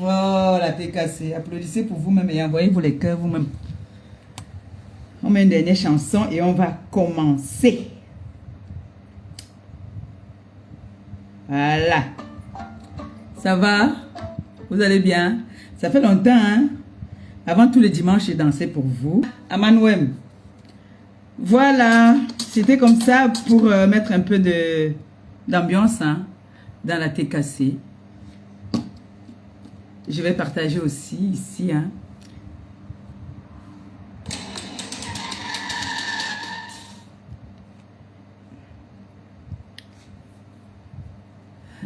Oh, la thé cassée. Applaudissez pour vous-même et envoyez-vous les cœurs vous-même. On met une dernière chanson et on va commencer. Voilà. Ça va? Vous allez bien? Ça fait longtemps, hein? Avant tous les dimanches, j'ai dansé pour vous. Amanouem. Voilà. C'était comme ça pour mettre un peu d'ambiance hein, dans la thé cassée. Je vais partager aussi ici. Hein.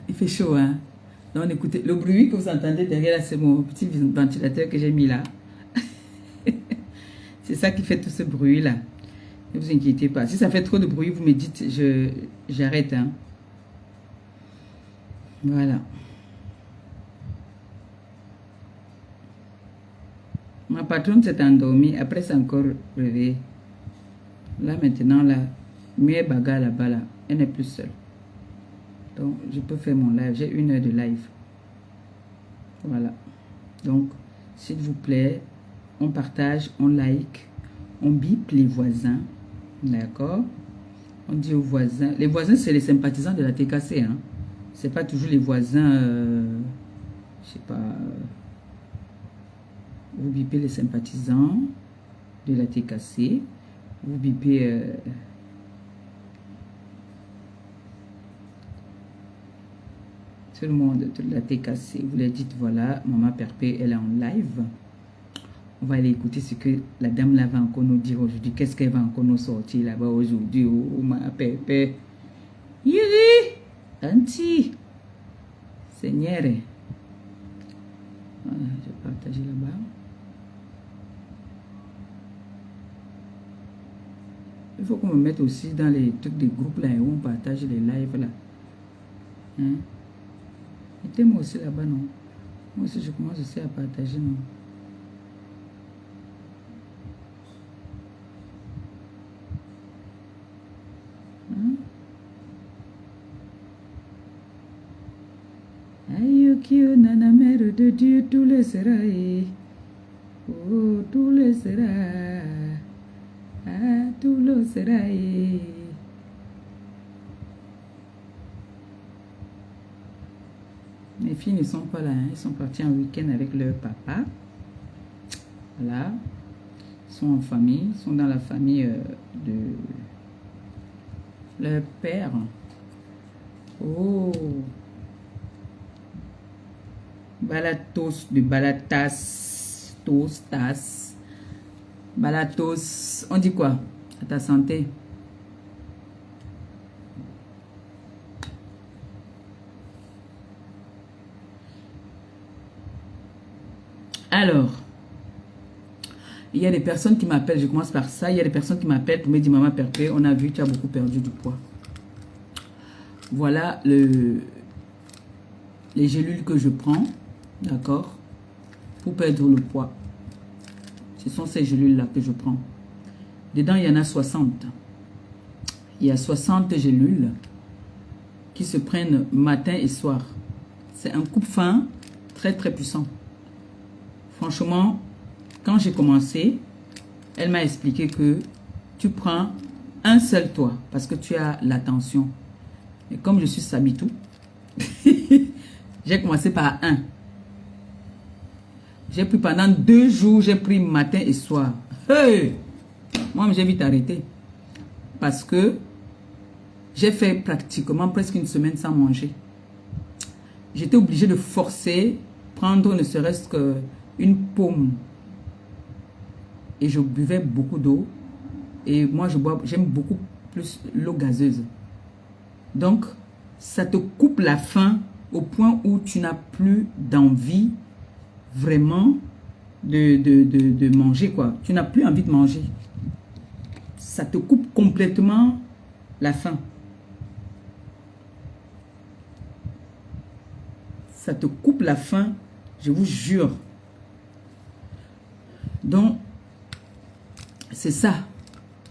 Il fait chaud, hein? Donc, écoutez, le bruit que vous entendez derrière là, c'est mon petit ventilateur que j'ai mis là. C'est ça qui fait tout ce bruit-là. Ne vous inquiétez pas. Si ça fait trop de bruit, vous me dites, j'arrête. Hein. Voilà. Ma patronne s'est endormie. Après, c'est encore réveillée. Là, maintenant, là, mieux bagarre là-bas, là. Elle n'est plus seule. Donc, je peux faire mon live. J'ai 1 heure de live. Voilà. Donc, s'il vous plaît, on partage, on like, on bip les voisins. D'accord? On dit aux voisins. Les voisins, c'est les sympathisants de la TKC. Hein? C'est pas toujours les voisins, je sais pas. Vous bipez les sympathisants de la TKC. Vous bipez tout le monde de la TKC. Vous leur dites, voilà, Maman Perpé, elle est en live. On va aller écouter ce que la dame là va encore nous dire aujourd'hui. Qu'est-ce qu'elle va encore nous sortir là-bas aujourd'hui? Oh, Maman Perpé. Yiri! Anti! Seigneur. Voilà, je vais partager là-bas. Il faut qu'on me mette aussi dans les trucs des groupes là où on partage les lives là. Hein? Mettez-moi aussi là-bas, non? Moi aussi, je commence aussi à partager, non? Hein? Ayokio, nana mère de Dieu, tout le sera. Oh, tout le sera. Ah, tout le sera. Mes filles ne sont pas là, hein. Ils sont partis en week-end avec leur papa. Voilà. Ils sont en famille, ils sont dans la famille de leur père. Oh. Balatos de Balatas. Tostas. Balatos. On dit quoi? À ta santé. Alors, il y a des personnes qui m'appellent, je commence par ça, il y a des personnes qui m'appellent pour me dire, Maman Perpé, on a vu que tu as beaucoup perdu du poids. Voilà les gélules que je prends, d'accord, pour perdre le poids. Ce sont ces gélules-là que je prends. Dedans, il y en a 60. Il y a 60 gélules qui se prennent matin et soir. C'est un coupe-faim très, très puissant. Franchement, quand j'ai commencé, elle m'a expliqué que tu prends un seul toit parce que tu as la tension. Et comme je suis Sabitou, j'ai commencé par un. J'ai pris pendant 2 jours, j'ai pris matin et soir. Hey! Moi, j'ai vite arrêté. Parce que j'ai fait pratiquement presque 1 semaine sans manger. J'étais obligée de forcer, prendre ne serait-ce qu'une pomme. Et je buvais beaucoup d'eau. Et moi, j'aime beaucoup plus l'eau gazeuse. Donc, ça te coupe la faim au point où tu n'as plus d'envie vraiment de manger, quoi. Tu n'as plus envie de manger. Ça te coupe complètement la faim. Ça te coupe la faim, je vous jure. Donc, c'est ça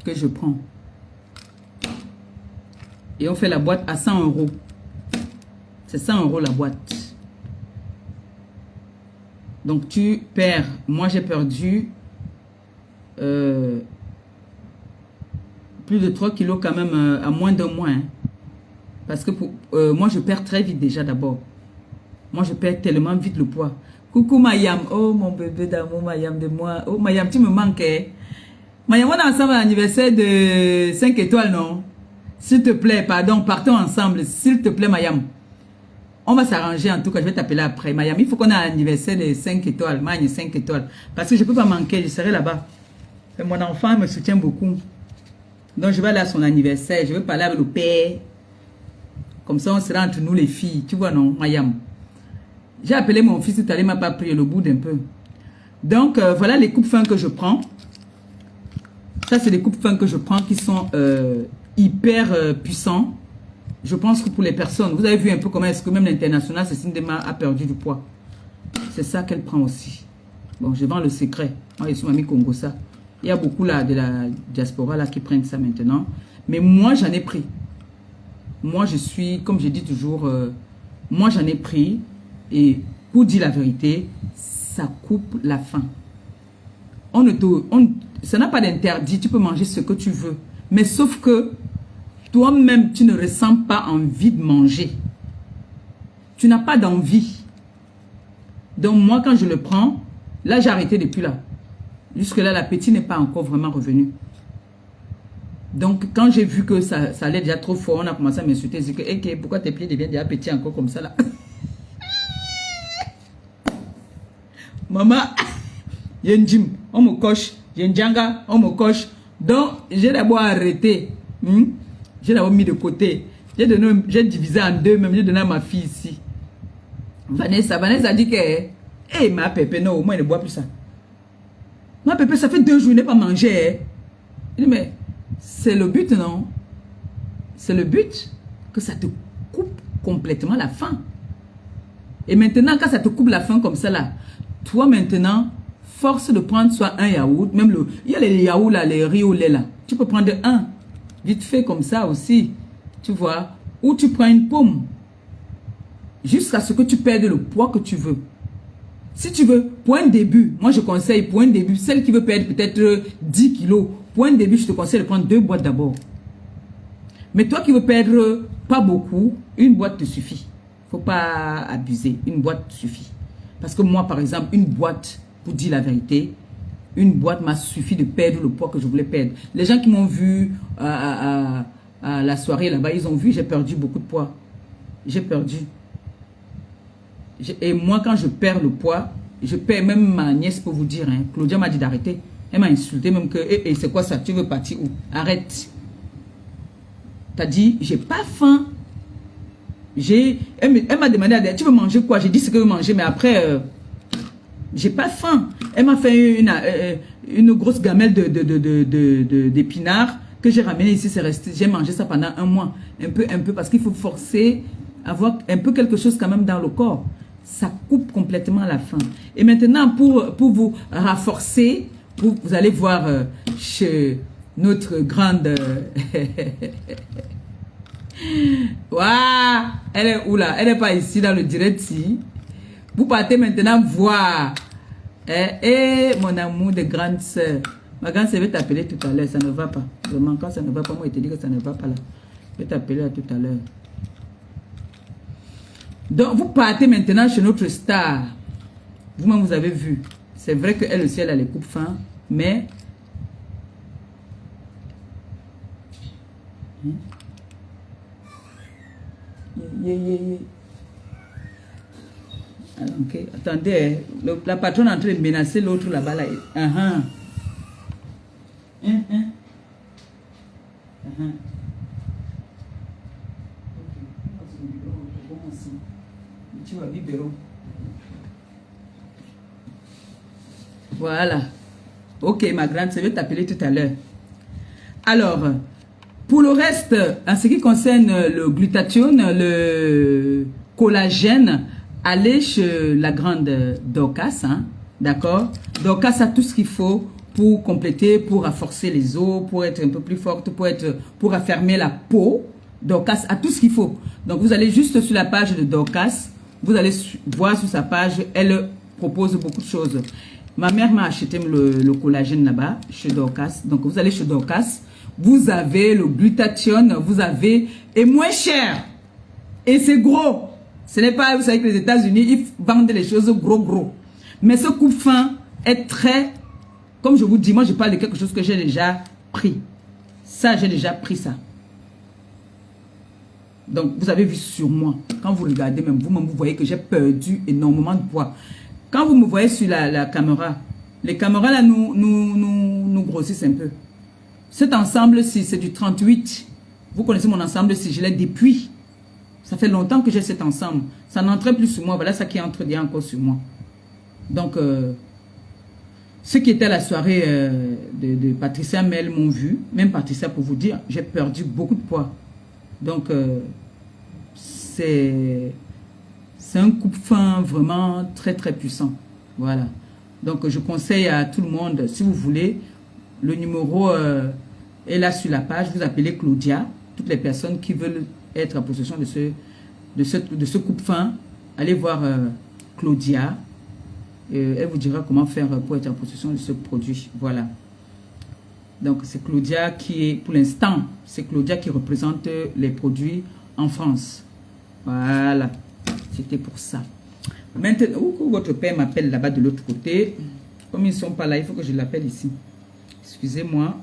que je prends. Et on fait la boîte à 100 €. C'est 100 € la boîte. Donc, tu perds. Moi, j'ai perdu plus de 3 kilos quand même à moins d'un mois. Hein. Parce que moi, je perds très vite déjà d'abord. Moi, je perds tellement vite le poids. Coucou Mayam. Oh, mon bébé d'amour, Mayam de moi. Oh, Mayam, tu me manquais. Mayam, on est ensemble à l'anniversaire de 5 étoiles, non? S'il te plaît, pardon, partons ensemble. S'il te plaît, Mayam. On va s'arranger en tout cas, je vais t'appeler après. Mayam, il faut qu'on ait un anniversaire de 5 étoiles. Magne 5 étoiles. Parce que je ne peux pas manquer, je serai là-bas. Mon enfant me soutient beaucoup. Donc, je vais aller à son anniversaire. Je vais parler avec le père. Comme ça, on sera entre nous les filles. Tu vois, non, Mayam? J'ai appelé mon fils tout à l'heure, il m'a pas pris le bout d'un peu. Donc, voilà les coupes fins que je prends. Ça, c'est les coupes fins que je prends qui sont hyper puissants. Je pense que pour les personnes, vous avez vu un peu comment est-ce que même l'international, Cécile Dema a perdu du poids. C'est ça qu'elle prend aussi. Bon, je vends le secret. Moi, je suis mamie Congo, ça. Il y a beaucoup là de la diaspora là qui prennent ça maintenant. Mais moi, j'en ai pris. Moi, je suis, comme je dis toujours, moi, j'en ai pris. Et pour dire la vérité, ça coupe la faim. Ça n'a pas d'interdit. Tu peux manger ce que tu veux. Mais sauf que toi-même, tu ne ressens pas envie de manger. Tu n'as pas d'envie. Donc moi, quand je le prends, là, j'ai arrêté depuis là. Jusque-là, l'appétit n'est pas encore vraiment revenu. Donc, quand j'ai vu que ça allait déjà trop fort, on a commencé à m'insulter. J'ai dit, hey, pourquoi tes pieds deviennent déjà petits encore comme ça là? Maman, il y a un gym, on me coche. Il y a un djanga, on me coche. Donc, j'ai d'abord arrêté. J'ai d'abord mis de côté. J'ai divisé en deux, même j'ai donné à ma fille ici. Vanessa a dit que, ma pépé, non, au moins, elle ne boit plus ça. Ma pépé, ça fait 2 jours, il n'est pas mangé. Il dit, mais c'est le but, non? C'est le but que ça te coupe complètement la faim. Et maintenant, quand ça te coupe la faim comme ça, là, toi, maintenant, force de prendre soit un yaourt, même il y a les yaourts, là, les riz au lait, là. Tu peux prendre un, vite fait comme ça aussi, tu vois. Ou tu prends une pomme, jusqu'à ce que tu perdes le poids que tu veux. Si tu veux, pour un début, moi je conseille, pour un début, celle qui veut perdre peut-être 10 kilos, pour un début, je te conseille de prendre 2 boîtes d'abord. Mais toi qui veux perdre pas beaucoup, une boîte te suffit. Faut pas abuser, une boîte suffit. Parce que moi, par exemple, une boîte, pour dire la vérité, une boîte m'a suffi de perdre le poids que je voulais perdre. Les gens qui m'ont vu à la soirée là-bas, ils ont vu, j'ai perdu beaucoup de poids. J'ai perdu. Et moi, quand je perds le poids, je perds même ma nièce pour vous dire. Hein, Claudia m'a dit d'arrêter. Elle m'a insulté même que, c'est quoi ça? Tu veux partir où? Arrête. T'as dit, j'ai pas faim. Elle m'a demandé, tu veux manger quoi? J'ai dit ce que je veux manger, mais après, j'ai pas faim. Elle m'a fait une grosse gamelle d'épinards que j'ai ramené ici, c'est resté. J'ai mangé ça pendant 1 mois. Un peu, parce qu'il faut forcer, avoir un peu quelque chose quand même dans le corps. Ça coupe complètement la faim. Et maintenant, pour vous renforcer, vous allez voir chez notre grande... Waouh, elle est où là? Elle n'est pas ici dans le direct si. Vous partez maintenant voir. Mon amour de grande soeur. Ma grande soeur va t'appeler tout à l'heure. Ça ne va pas. Vraiment, quand ça ne va pas, moi, je te dis que ça ne va pas là. Je vais t'appeler tout à l'heure. Donc, vous partez maintenant chez notre star. Vous-même, vous avez vu. C'est vrai qu'elle aussi, elle a les coupes fins. Mais... Ok, attendez, la patronne est en train de menacer l'autre là-bas. Là. Voilà. Ok, ma grande, je vais t'appeler tout à l'heure. Alors, pour le reste, en ce qui concerne le glutathione, le collagène, allez chez la grande Dorcas, hein, d'accord? Dorcas a tout ce qu'il faut pour compléter, pour renforcer les os, pour être un peu plus forte, pour affermer la peau. Dorcas a tout ce qu'il faut. Donc, vous allez juste sur la page de Dorcas, vous allez voir sur sa page, elle propose beaucoup de choses. Ma mère m'a acheté le collagène là-bas, chez Dorcas. Donc, vous allez chez Dorcas, vous avez le glutathione, vous avez, et moins cher. Et c'est gros. Ce n'est pas, vous savez que les États-Unis, ils vendent les choses gros. Mais ce coupe-fin est très, comme je vous dis, moi je parle de quelque chose que j'ai déjà pris. Ça, j'ai déjà pris ça. Donc, vous avez vu sur moi, quand vous regardez, même vous voyez que j'ai perdu énormément de poids. Quand vous me voyez sur la caméra, les caméras là nous grossissent un peu. Cet ensemble-ci, c'est du 38. Vous connaissez mon ensemble-ci, je l'ai depuis. Ça fait longtemps que j'ai cet ensemble. Ça n'entrait plus sur moi. Voilà ça qui entre déjà encore sur moi. Donc, ceux qui étaient à la soirée de Patricia Mel m'ont vu. Même Patricia, pour vous dire, j'ai perdu beaucoup de poids. Donc, c'est un coupe-fin vraiment très puissant. Voilà. Donc, je conseille à tout le monde, si vous voulez, le numéro est là sur la page. Vous appelez Claudia. Toutes les personnes qui veulent être en possession de ce coupe-fin, allez voir Claudia. Elle vous dira comment faire pour être en possession de ce produit. Voilà. Donc, c'est Claudia qui est, pour l'instant, c'est Claudia qui représente les produits en France. Voilà. C'était pour ça. Maintenant, votre père m'appelle là-bas de l'autre côté. Comme ils ne sont pas là, il faut que je l'appelle ici. Excusez-moi.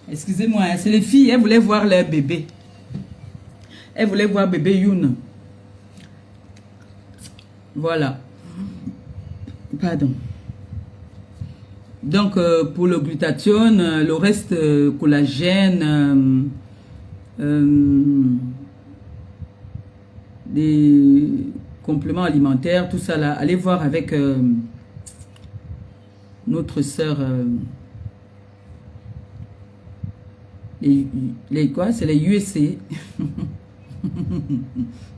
Excusez-moi, c'est les filles, elles voulaient voir leur bébé. Elles voulaient voir bébé Youn. Voilà. Pardon. Donc, pour le glutathione, le reste, collagène, des compléments alimentaires, tout ça là, allez voir avec notre sœur... les quoi? C'est les USA.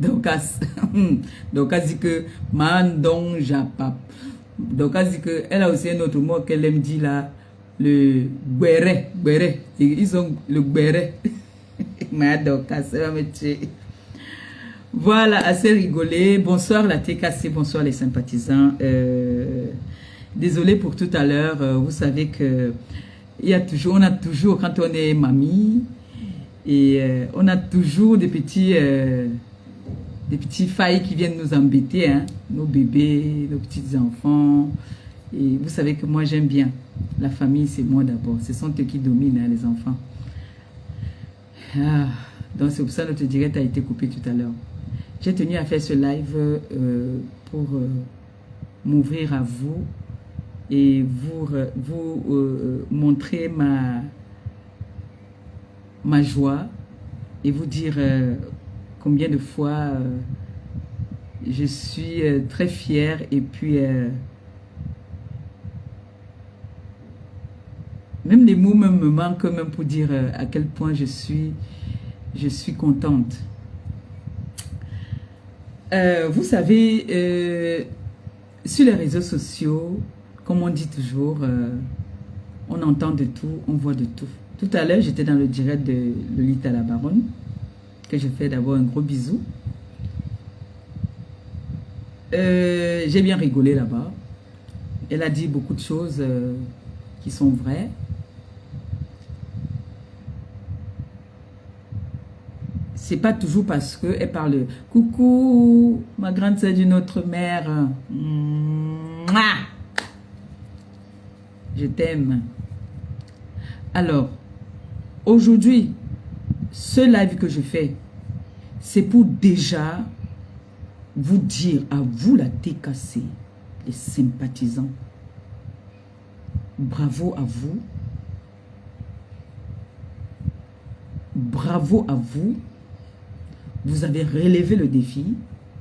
Donc, elle dit que Mandong Japap. Donc, elle dit que elle a aussi un autre mot qu'elle aime dire là, le guéré. Ils ont le guéré. Mais donc, ça va me tuer. Voilà, assez rigolé. Bonsoir la TKC, bonsoir les sympathisants. Désolé pour tout à l'heure. Vous savez que on a toujours, quand on est mamie, et on a toujours des petits failles qui viennent nous embêter, hein, nos bébés, nos petits enfants. Et vous savez que moi j'aime bien. La famille, c'est moi d'abord. Ce sont eux qui dominent, hein, les enfants. Ah, donc c'est pour ça que notre direct a été coupé tout à l'heure. J'ai tenu à faire ce live pour m'ouvrir à vous et vous montrer ma joie et vous dire combien de fois je suis très fière et puis même les mots me manquent même pour dire à quel point je suis contente. Vous savez, sur les réseaux sociaux, comme on dit toujours, on entend de tout, on voit de tout. Tout à l'heure, j'étais dans le direct de Lolita la Baronne, que je fais d'abord un gros bisou. J'ai bien rigolé là-bas. Elle a dit beaucoup de choses qui sont vraies. C'est pas toujours parce qu'elle parle « Coucou, ma grande sœur d'une autre mère. Mouah! Je t'aime. » Alors, aujourd'hui, ce live que je fais, c'est pour déjà vous dire à vous la TKC, les sympathisants. Bravo à vous. Bravo à vous. Vous avez relevé le défi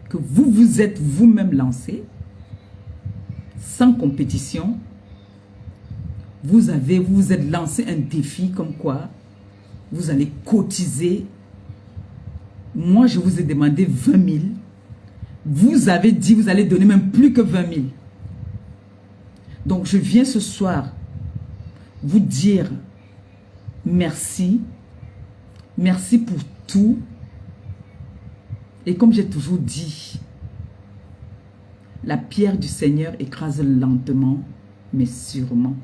que vous vous êtes vous-même lancé, sans compétition. Vous vous êtes lancé un défi comme quoi vous allez cotiser. Moi, je vous ai demandé 20 000. Vous avez dit vous allez donner même plus que 20 000. Donc, je viens ce soir vous dire merci. Merci pour tout. Et comme j'ai toujours dit, la pierre du Seigneur écrase lentement, mais sûrement.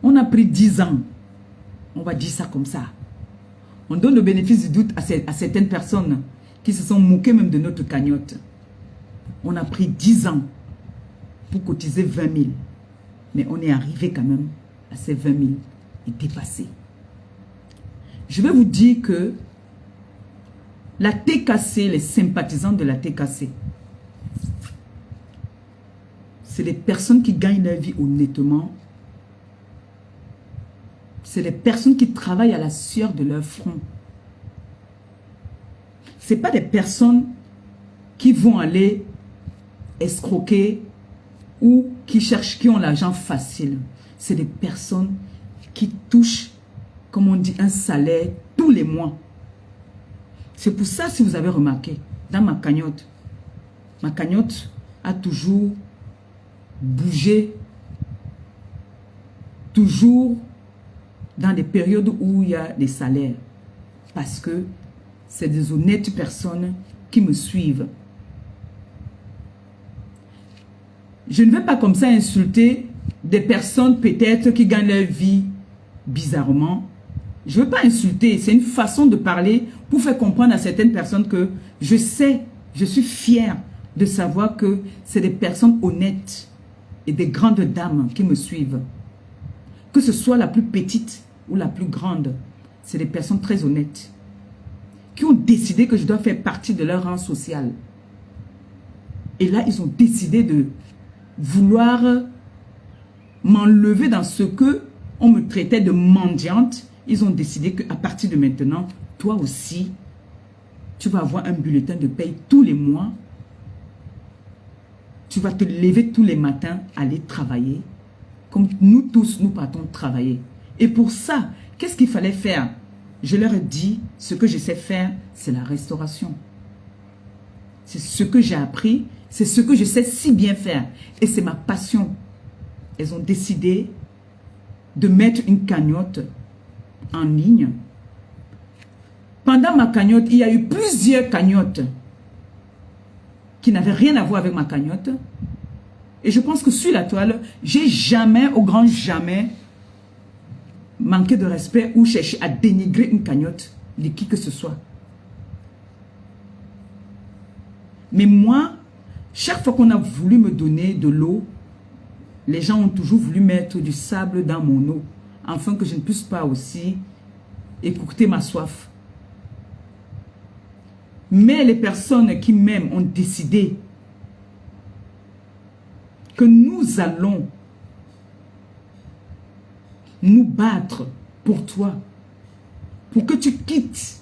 On a pris 10 ans. On va dire ça comme ça. On donne le bénéfice du doute à certaines personnes qui se sont moquées même de notre cagnotte. On a pris 10 ans pour cotiser 20 000. Mais on est arrivé quand même à ces 20 000 et dépassé. Je vais vous dire que la TKC, les sympathisants de la TKC, c'est les personnes qui gagnent leur vie honnêtement. C'est les personnes qui travaillent à la sueur de leur front. Ce n'est pas des personnes qui vont aller escroquer ou qui ont l'argent facile. C'est des personnes qui touchent, comme on dit, un salaire tous les mois. C'est pour ça, si vous avez remarqué, dans ma cagnotte a toujours bougé, toujours dans des périodes où il y a des salaires. Parce que c'est des honnêtes personnes qui me suivent. Je ne vais pas comme ça insulter des personnes peut-être qui gagnent leur vie bizarrement. Je ne veux pas insulter, c'est une façon de parler pour faire comprendre à certaines personnes que je sais, je suis fière de savoir que c'est des personnes honnêtes et des grandes dames qui me suivent. Que ce soit la plus petite ou la plus grande, c'est des personnes très honnêtes qui ont décidé que je dois faire partie de leur rang social. Et là, ils ont décidé de vouloir m'enlever dans ce que on me traitait de mendiante. Ils ont décidé qu'à partir de maintenant, toi aussi, tu vas avoir un bulletin de paye tous les mois. Tu vas te lever tous les matins, aller travailler. Comme nous tous, nous partons travailler. Et pour ça, qu'est-ce qu'il fallait faire? Je leur ai dit, ce que je sais faire, c'est la restauration. C'est ce que j'ai appris, c'est ce que je sais si bien faire. Et c'est ma passion. Elles ont décidé de mettre une cagnotte en ligne. Pendant ma cagnotte, il y a eu plusieurs cagnottes qui n'avaient rien à voir avec ma cagnotte. Et je pense que sur la toile, j'ai jamais, au grand jamais, manqué de respect ou cherché à dénigrer une cagnotte de qui que ce soit. Mais moi, chaque fois qu'on a voulu me donner de l'eau, les gens ont toujours voulu mettre du sable dans mon eau, afin que je ne puisse pas aussi écouter ma soif. Mais les personnes qui m'aiment ont décidé que nous allons nous battre pour toi, pour que tu quittes.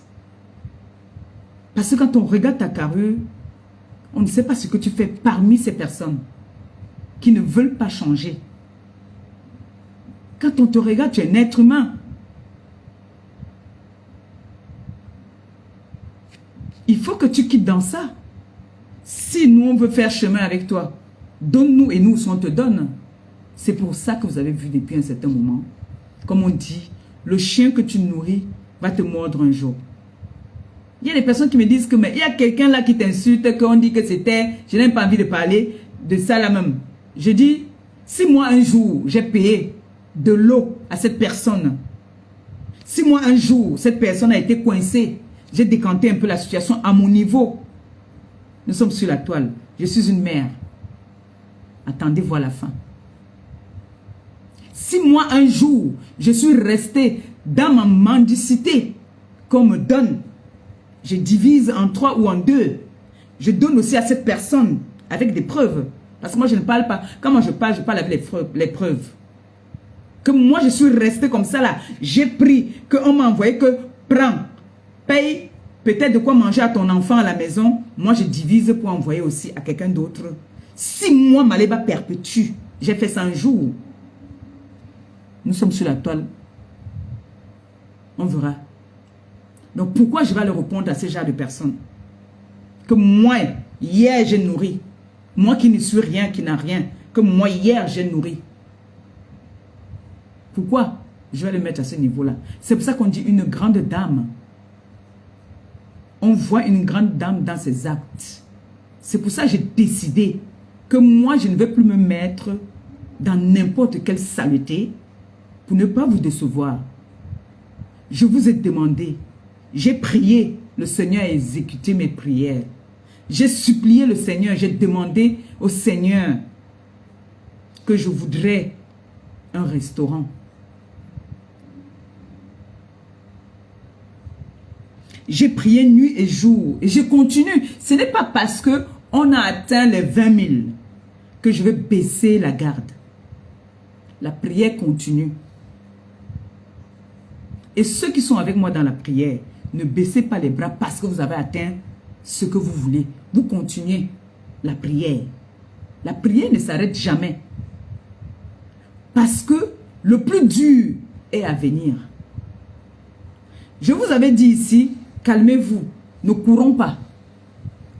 Parce que quand on regarde ta carrure, on ne sait pas ce que tu fais parmi ces personnes qui ne veulent pas changer. Quand on te regarde, tu es un être humain. Il faut que tu quittes dans ça. Si nous, on veut faire chemin avec toi, donne-nous et nous, on te donne. C'est pour ça que vous avez vu depuis un certain moment, comme on dit, le chien que tu nourris va te mordre un jour. Il y a des personnes qui me disent que mais il y a quelqu'un là qui t'insulte, qu'on dit que c'était, je n'ai pas envie de parler de ça là même. Je dis, si moi un jour j'ai payé de l'eau à cette personne, si moi un jour cette personne a été coincée, j'ai décanté un peu la situation à mon niveau. Nous sommes sur la toile. Je suis une mère. Attendez voir la fin. Si moi un jour je suis resté dans ma mendicité qu'on me donne, je divise en 3 ou en 2. Je donne aussi à cette personne avec des preuves. Parce que moi, je ne parle pas. Quand moi je parle avec les preuves. Que moi, je suis resté comme ça là. J'ai pris, qu'on m'a envoyé que prends, paye peut-être de quoi manger à ton enfant à la maison. Moi, je divise pour envoyer aussi à quelqu'un d'autre. Si moi, Maléba perpétue, j'ai fait ça un jour. Nous sommes sur la toile. On verra. Donc, pourquoi je vais le répondre à ce genre de personnes? Que moi, hier, j'ai nourri. Moi qui ne suis rien, qui n'a rien. Que moi, hier, j'ai nourri. Pourquoi je vais le mettre à ce niveau-là? C'est pour ça qu'on dit une grande dame. On voit une grande dame dans ses actes. C'est pour ça que j'ai décidé que moi, je ne vais plus me mettre dans n'importe quelle saleté pour ne pas vous décevoir. Je vous ai demandé. J'ai prié, le Seigneur a exécuté mes prières. J'ai supplié le Seigneur, j'ai demandé au Seigneur que je voudrais un restaurant. J'ai prié nuit et jour et je continue. Ce n'est pas parce qu'on a atteint les 20 000 que je vais baisser la garde. La prière continue. Et ceux qui sont avec moi dans la prière, ne baissez pas les bras parce que vous avez atteint ce que vous voulez. Vous continuez la prière. La prière ne s'arrête jamais. Parce que le plus dur est à venir. Je vous avais dit ici, calmez-vous, ne courons pas.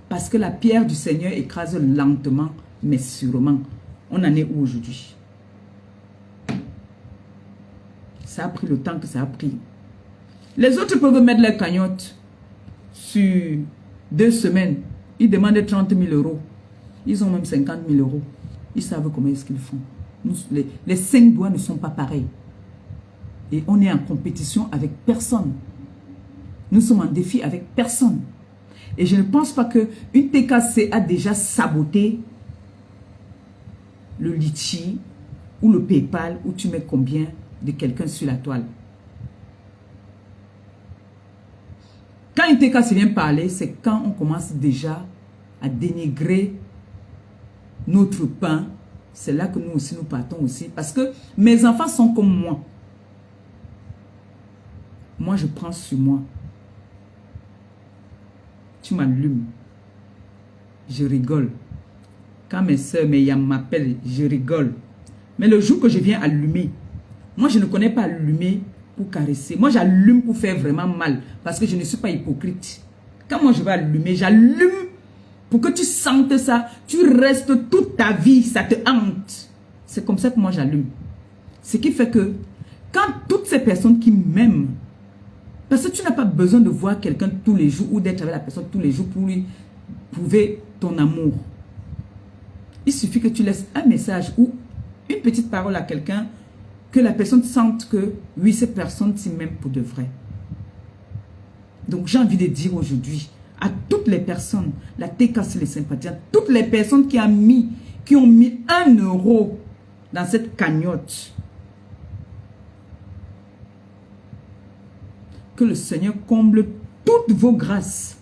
Parce que la pierre du Seigneur écrase lentement, mais sûrement. On en est où aujourd'hui? Ça a pris le temps que ça a pris. Les autres peuvent mettre leur cagnotte sur 2 semaines. Ils demandent 30 000 euros. Ils ont même 50 000 euros. Ils savent comment est-ce qu'ils font. Les 5 doigts ne sont pas pareils. Et on est en compétition avec personne. Nous sommes en défi avec personne. Et je ne pense pas qu'une TKC a déjà saboté le Litchi ou le PayPal où tu mets combien de quelqu'un sur la toile. Quand une TKC vient parler, c'est quand on commence déjà à dénigrer notre pain. C'est là que nous aussi, nous partons aussi. Parce que mes enfants sont comme moi. Moi, je prends sur moi. Tu m'allumes. Je rigole. Quand mes soeurs, mes yams m'appellent, je rigole. Mais le jour que je viens allumer, moi, je ne connais pas allumer pour caresser. Moi, j'allume pour faire vraiment mal. Parce que je ne suis pas hypocrite. Quand moi, je vais allumer, j'allume pour que tu sentes ça. Tu restes toute ta vie, ça te hante. C'est comme ça que moi, j'allume. Ce qui fait que, quand toutes ces personnes qui m'aiment, parce que tu n'as pas besoin de voir quelqu'un tous les jours ou d'être avec la personne tous les jours pour lui prouver ton amour. Il suffit que tu laisses un message ou une petite parole à quelqu'un que la personne sente que, oui, cette personne s'y m'aime pour de vrai. Donc, j'ai envie de dire aujourd'hui à toutes les personnes, la TKC, les sympathisants, toutes les personnes qui ont mis 1 euro dans cette cagnotte, que le Seigneur comble toutes vos grâces.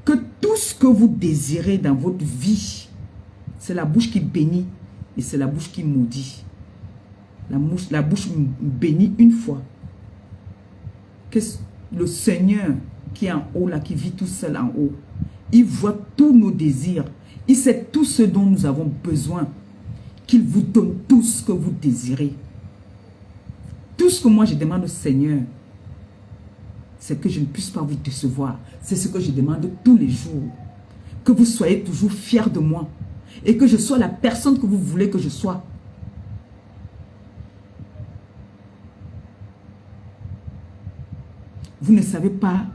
Que tout ce que vous désirez dans votre vie, c'est la bouche qui bénit et c'est la bouche qui maudit. La bouche bénit une fois. Que le Seigneur qui est en haut, là, qui vit tout seul en haut, il voit tous nos désirs. Il sait tout ce dont nous avons besoin. Qu'il vous donne tout ce que vous désirez. Tout ce que moi je demande au Seigneur, c'est que je ne puisse pas vous décevoir. C'est ce que je demande tous les jours. Que vous soyez toujours fiers de moi. Et que je sois la personne que vous voulez que je sois. Vous ne savez pas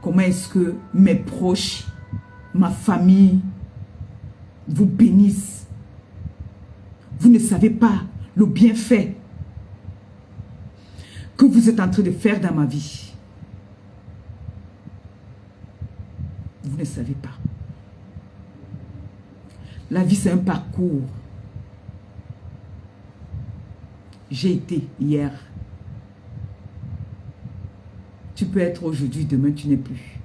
comment est-ce que mes proches, ma famille vous bénissent. Vous ne savez pas le bienfait que vous êtes en train de faire dans ma vie. Vous ne savez pas. La vie, c'est un parcours. J'ai été hier. Tu peux être aujourd'hui, demain tu n'es plus.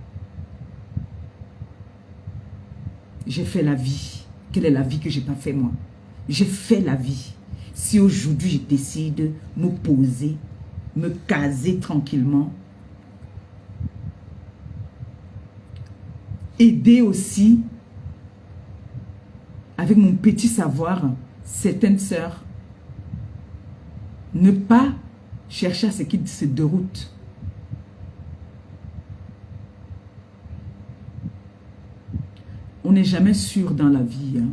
J'ai fait la vie. Quelle est la vie que je n'ai pas fait moi? J'ai fait la vie. Si aujourd'hui je décide de me poser, me caser tranquillement, aider aussi avec mon petit savoir certaines sœurs, ne pas chercher à ce qui se déroute. On n'est jamais sûr dans la vie. Hein.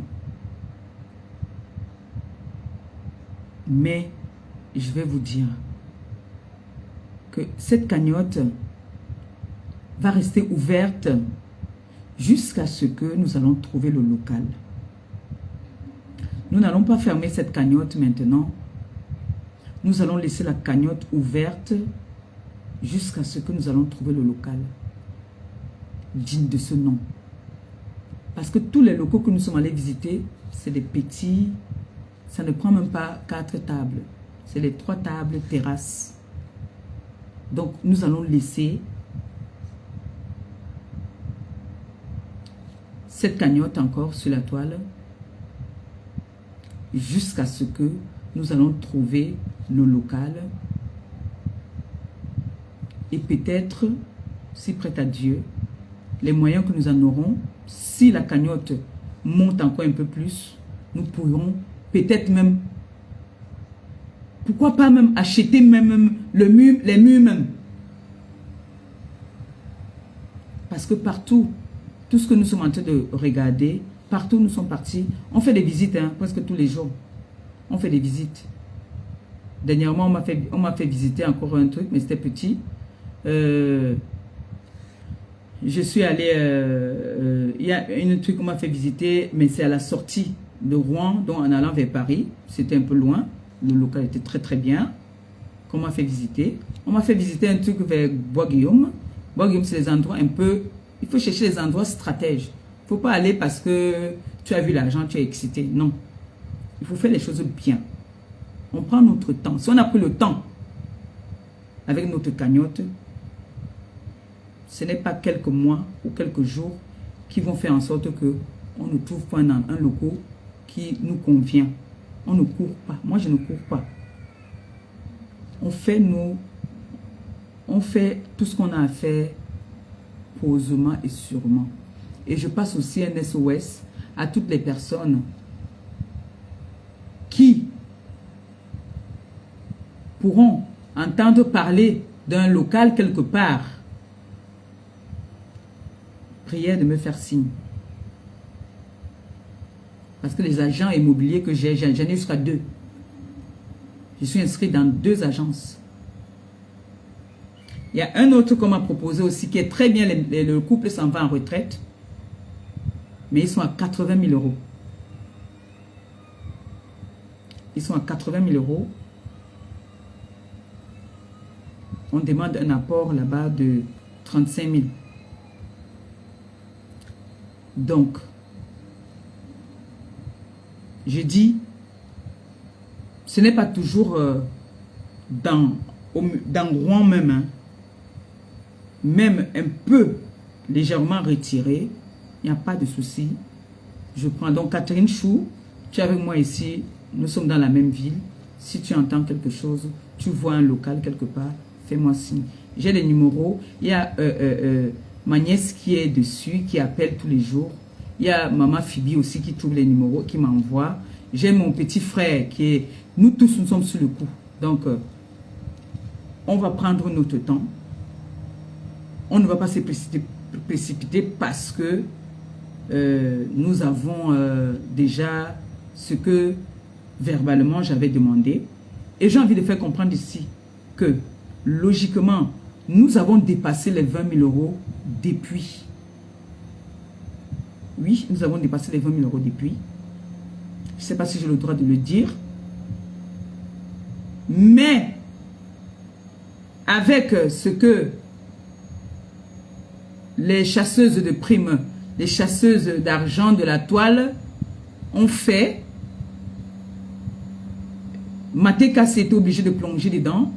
Mais je vais vous dire que cette cagnotte va rester ouverte jusqu'à ce que nous allons trouver le local. Nous n'allons pas fermer cette cagnotte maintenant. Nous allons laisser la cagnotte ouverte jusqu'à ce que nous allons trouver le local digne de ce nom. Parce que tous les locaux que nous sommes allés visiter, c'est des petits, ça ne prend même pas 4 tables. C'est les 3 tables terrasses. Donc nous allons laisser cette cagnotte encore sur la toile jusqu'à ce que nous allons trouver le local et peut-être, si prêt à Dieu, les moyens que nous en aurons, si la cagnotte monte encore un peu plus, nous pourrons peut-être même, pourquoi pas même acheter même les murs même. Parce que partout, tout ce que nous sommes en train de regarder, partout où nous sommes partis, on fait des visites, hein, presque tous les jours. On fait des visites. Dernièrement, on m'a fait visiter encore un truc, mais c'était petit. Je suis allé, il y a un truc qu'on m'a fait visiter, mais c'est à la sortie de Rouen, donc en allant vers Paris. C'était un peu loin. Le local était très très bien. Qu'on m'a fait visiter. On m'a fait visiter un truc vers Bois-Guillaume. Bois-Guillaume, c'est des endroits un peu... Il faut chercher des endroits stratèges. Il ne faut pas aller parce que tu as vu l'argent, tu es excité. Non. Il faut faire les choses bien. On prend notre temps. Si on a pris le temps avec notre cagnotte, ce n'est pas quelques mois ou quelques jours qui vont faire en sorte que on ne trouve pas un local qui nous convient. On ne court pas. Moi, je ne cours pas. On fait tout ce qu'on a à faire posément et sûrement. Et je passe aussi un SOS à toutes les personnes qui pourront entendre parler d'un local quelque part. Prière de me faire signe. Parce que les agents immobiliers que j'ai, j'en ai jusqu'à 2. Je suis inscrit dans 2 agences. Il y a un autre qu'on m'a proposé aussi qui est très bien. Le couple s'en va en retraite. Mais ils sont à 80 000 euros. Ils sont à 80 000 euros. On demande un apport là-bas de 35 000. Donc, je dis, ce n'est pas toujours dans Rouen même, hein. Même un peu légèrement retiré, il n'y a pas de souci. Je prends donc Catherine Chou, tu es avec moi ici, nous sommes dans la même ville. Si tu entends quelque chose, tu vois un local quelque part, fais-moi signe. J'ai les numéros, il y a ma nièce qui est dessus, qui appelle tous les jours. Il y a maman Phoebe aussi qui trouve les numéros, qui m'envoie. J'ai mon petit frère qui est... Nous tous, nous sommes sur le coup. Donc, on va prendre notre temps. On ne va pas se précipiter parce que nous avons déjà ce que verbalement j'avais demandé. Et j'ai envie de faire comprendre ici que, logiquement, Nous avons dépassé les 20 000 euros depuis. Oui, nous avons dépassé les 20 000 euros depuis. Je ne sais pas si j'ai le droit de le dire. Mais, avec ce que les chasseuses de primes, les chasseuses d'argent de la toile ont fait, Mateka s'est obligé de plonger dedans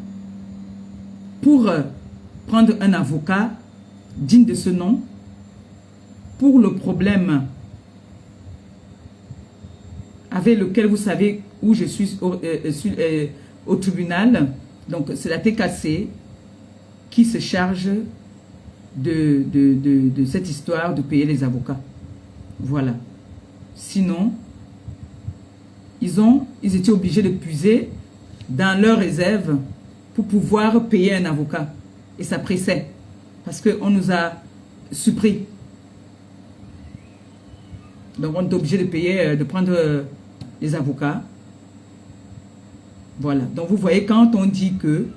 pour prendre un avocat digne de ce nom pour le problème avec lequel vous savez où je suis au tribunal. Donc c'est la TKC qui se charge de cette histoire de payer les avocats. Voilà. Sinon, ils étaient obligés de puiser dans leurs réserves pour pouvoir payer un avocat. Et ça pressait. Parce qu'on nous a supprimé. Donc on est obligé de payer, de prendre les avocats. Voilà. Donc vous voyez, quand on dit que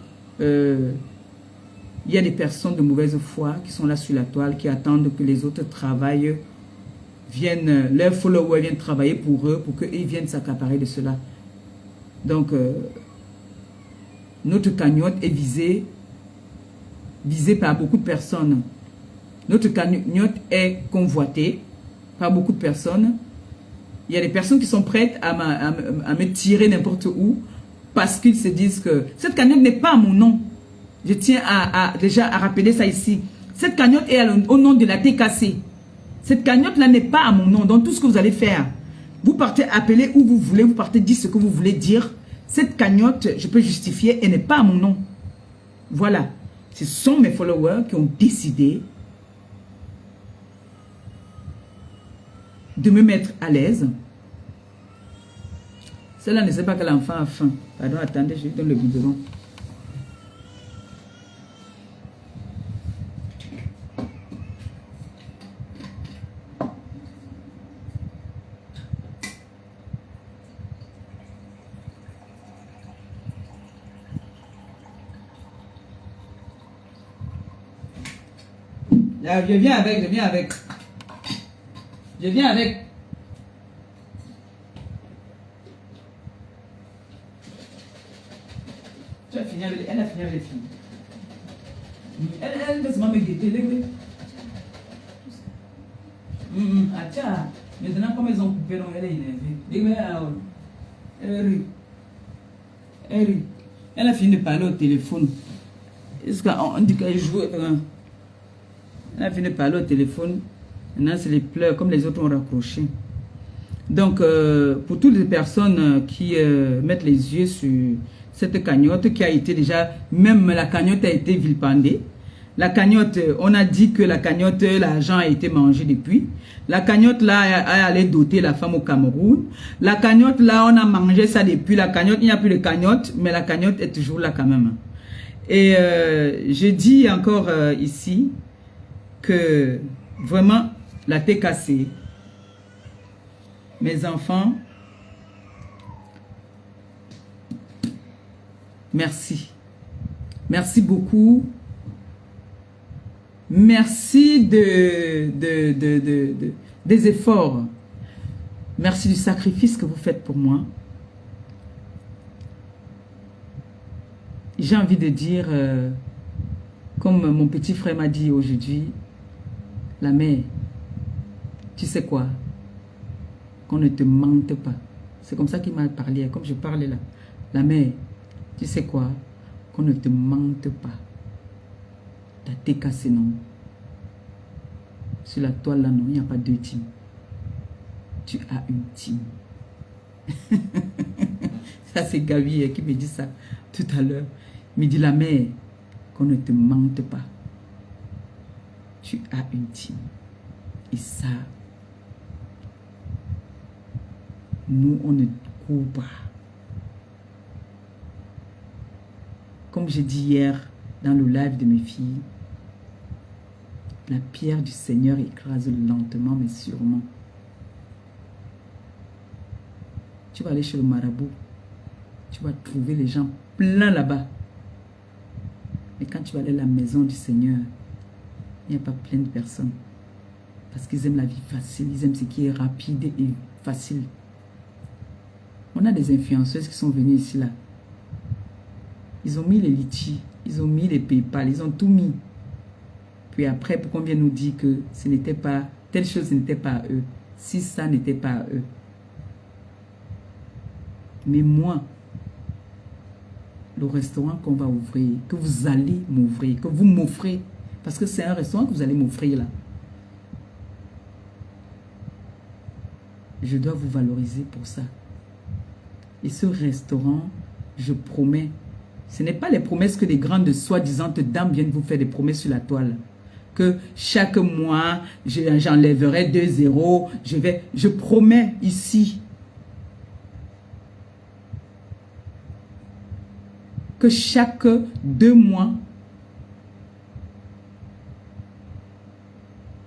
il y a des personnes de mauvaise foi qui sont là sur la toile, qui attendent que les autres travaillent, leurs followers viennent travailler pour eux, pour qu'ils viennent s'accaparer de cela. Donc, notre cagnotte est visée par beaucoup de personnes. Notre cagnotte est convoitée par beaucoup de personnes. Il y a des personnes qui sont prêtes à me tirer n'importe où parce qu'ils se disent que cette cagnotte n'est pas à mon nom. Je tiens déjà à rappeler ça ici. Cette cagnotte est au nom de la TKC. Cette cagnotte-là n'est pas à mon nom. Donc, tout ce que vous allez faire, vous partez appeler où vous voulez, vous partez dire ce que vous voulez dire. Cette cagnotte, je peux justifier, elle n'est pas à mon nom. Voilà. Ce sont mes followers qui ont décidé de me mettre à l'aise. Celle-là ne sait pas que l'enfant a faim. Pardon, attendez, je lui donne le biberon. Je viens avec. Je viens avec. Tu as fini avec, elle a fini avec les filles. Elle laisse-moi me guetter. Ah tiens, maintenant comme elles ont coupé, donc elle est énervée. Elle rit. Elle a fini de parler au téléphone. Est-ce qu'on dit qu'elle joue? Elle a fini de parler au téléphone. Maintenant, c'est les pleurs, comme les autres ont raccroché. Donc, pour toutes les personnes qui mettent les yeux sur cette cagnotte, qui a été déjà, même la cagnotte a été vilipendée. La cagnotte, on a dit que la cagnotte, l'argent a été mangé depuis. La cagnotte, là, a allé doter la femme au Cameroun. La cagnotte, là, on a mangé ça depuis. La cagnotte, il n'y a plus de cagnotte, mais la cagnotte est toujours là quand même. Et je dis encore ici que vraiment, la TKC, mes enfants, merci. Merci beaucoup. Merci des efforts. Merci du sacrifice que vous faites pour moi. J'ai envie de dire, comme mon petit frère m'a dit aujourd'hui, la mère, tu sais quoi? Qu'on ne te mente pas. C'est comme ça qu'il m'a parlé, comme je parlais là. La mère, tu sais quoi? Qu'on ne te mente pas. T'as TKC, non? Sur la toile là, non, il n'y a pas deux teams. Tu as une team. Ça, c'est Gabi qui me dit ça tout à l'heure. Il me dit, la mère, qu'on ne te mente pas. Tu as une team. Et ça, nous, on ne court pas. Comme j'ai dit hier dans le live de mes filles, la pierre du Seigneur écrase lentement mais sûrement. Tu vas aller chez le marabout. Tu vas trouver les gens pleins là-bas. Mais quand tu vas aller à la maison du Seigneur, il n'y a pas plein de personnes. Parce qu'ils aiment la vie facile, ils aiment ce qui est rapide et facile. On a des influenceuses qui sont venues ici, là. Ils ont mis les Litchi, ils ont mis les PayPal, ils ont tout mis. Puis après, pourquoi on vient nous dire que ce n'était pas, telle chose n'était pas à eux, si ça n'était pas à eux. Mais moi, le restaurant qu'on va ouvrir, que vous allez m'ouvrir, que vous m'offrez, parce que c'est un restaurant que vous allez m'offrir là. Je dois vous valoriser pour ça. Et ce restaurant, je promets, ce n'est pas les promesses que les grandes soi-disant dames viennent vous faire des promesses sur la toile. Que chaque mois, j'enlèverai 2 zéros, je promets ici que chaque 2 mois,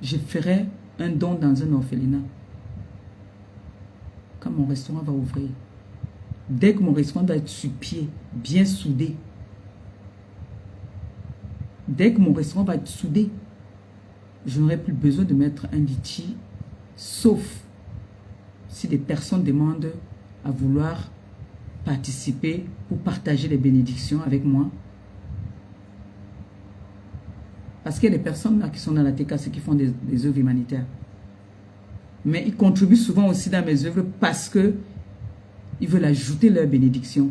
je ferai un don dans un orphelinat. Quand mon restaurant va ouvrir, dès que mon restaurant va être sur pied, bien soudé, dès que mon restaurant va être soudé, je n'aurai plus besoin de mettre un litchi, sauf si des personnes demandent à vouloir participer ou partager les bénédictions avec moi. Parce qu'il y a des personnes là qui sont dans la TKC qui font des œuvres humanitaires. Mais ils contribuent souvent aussi dans mes œuvres parce que ils veulent ajouter leur bénédiction.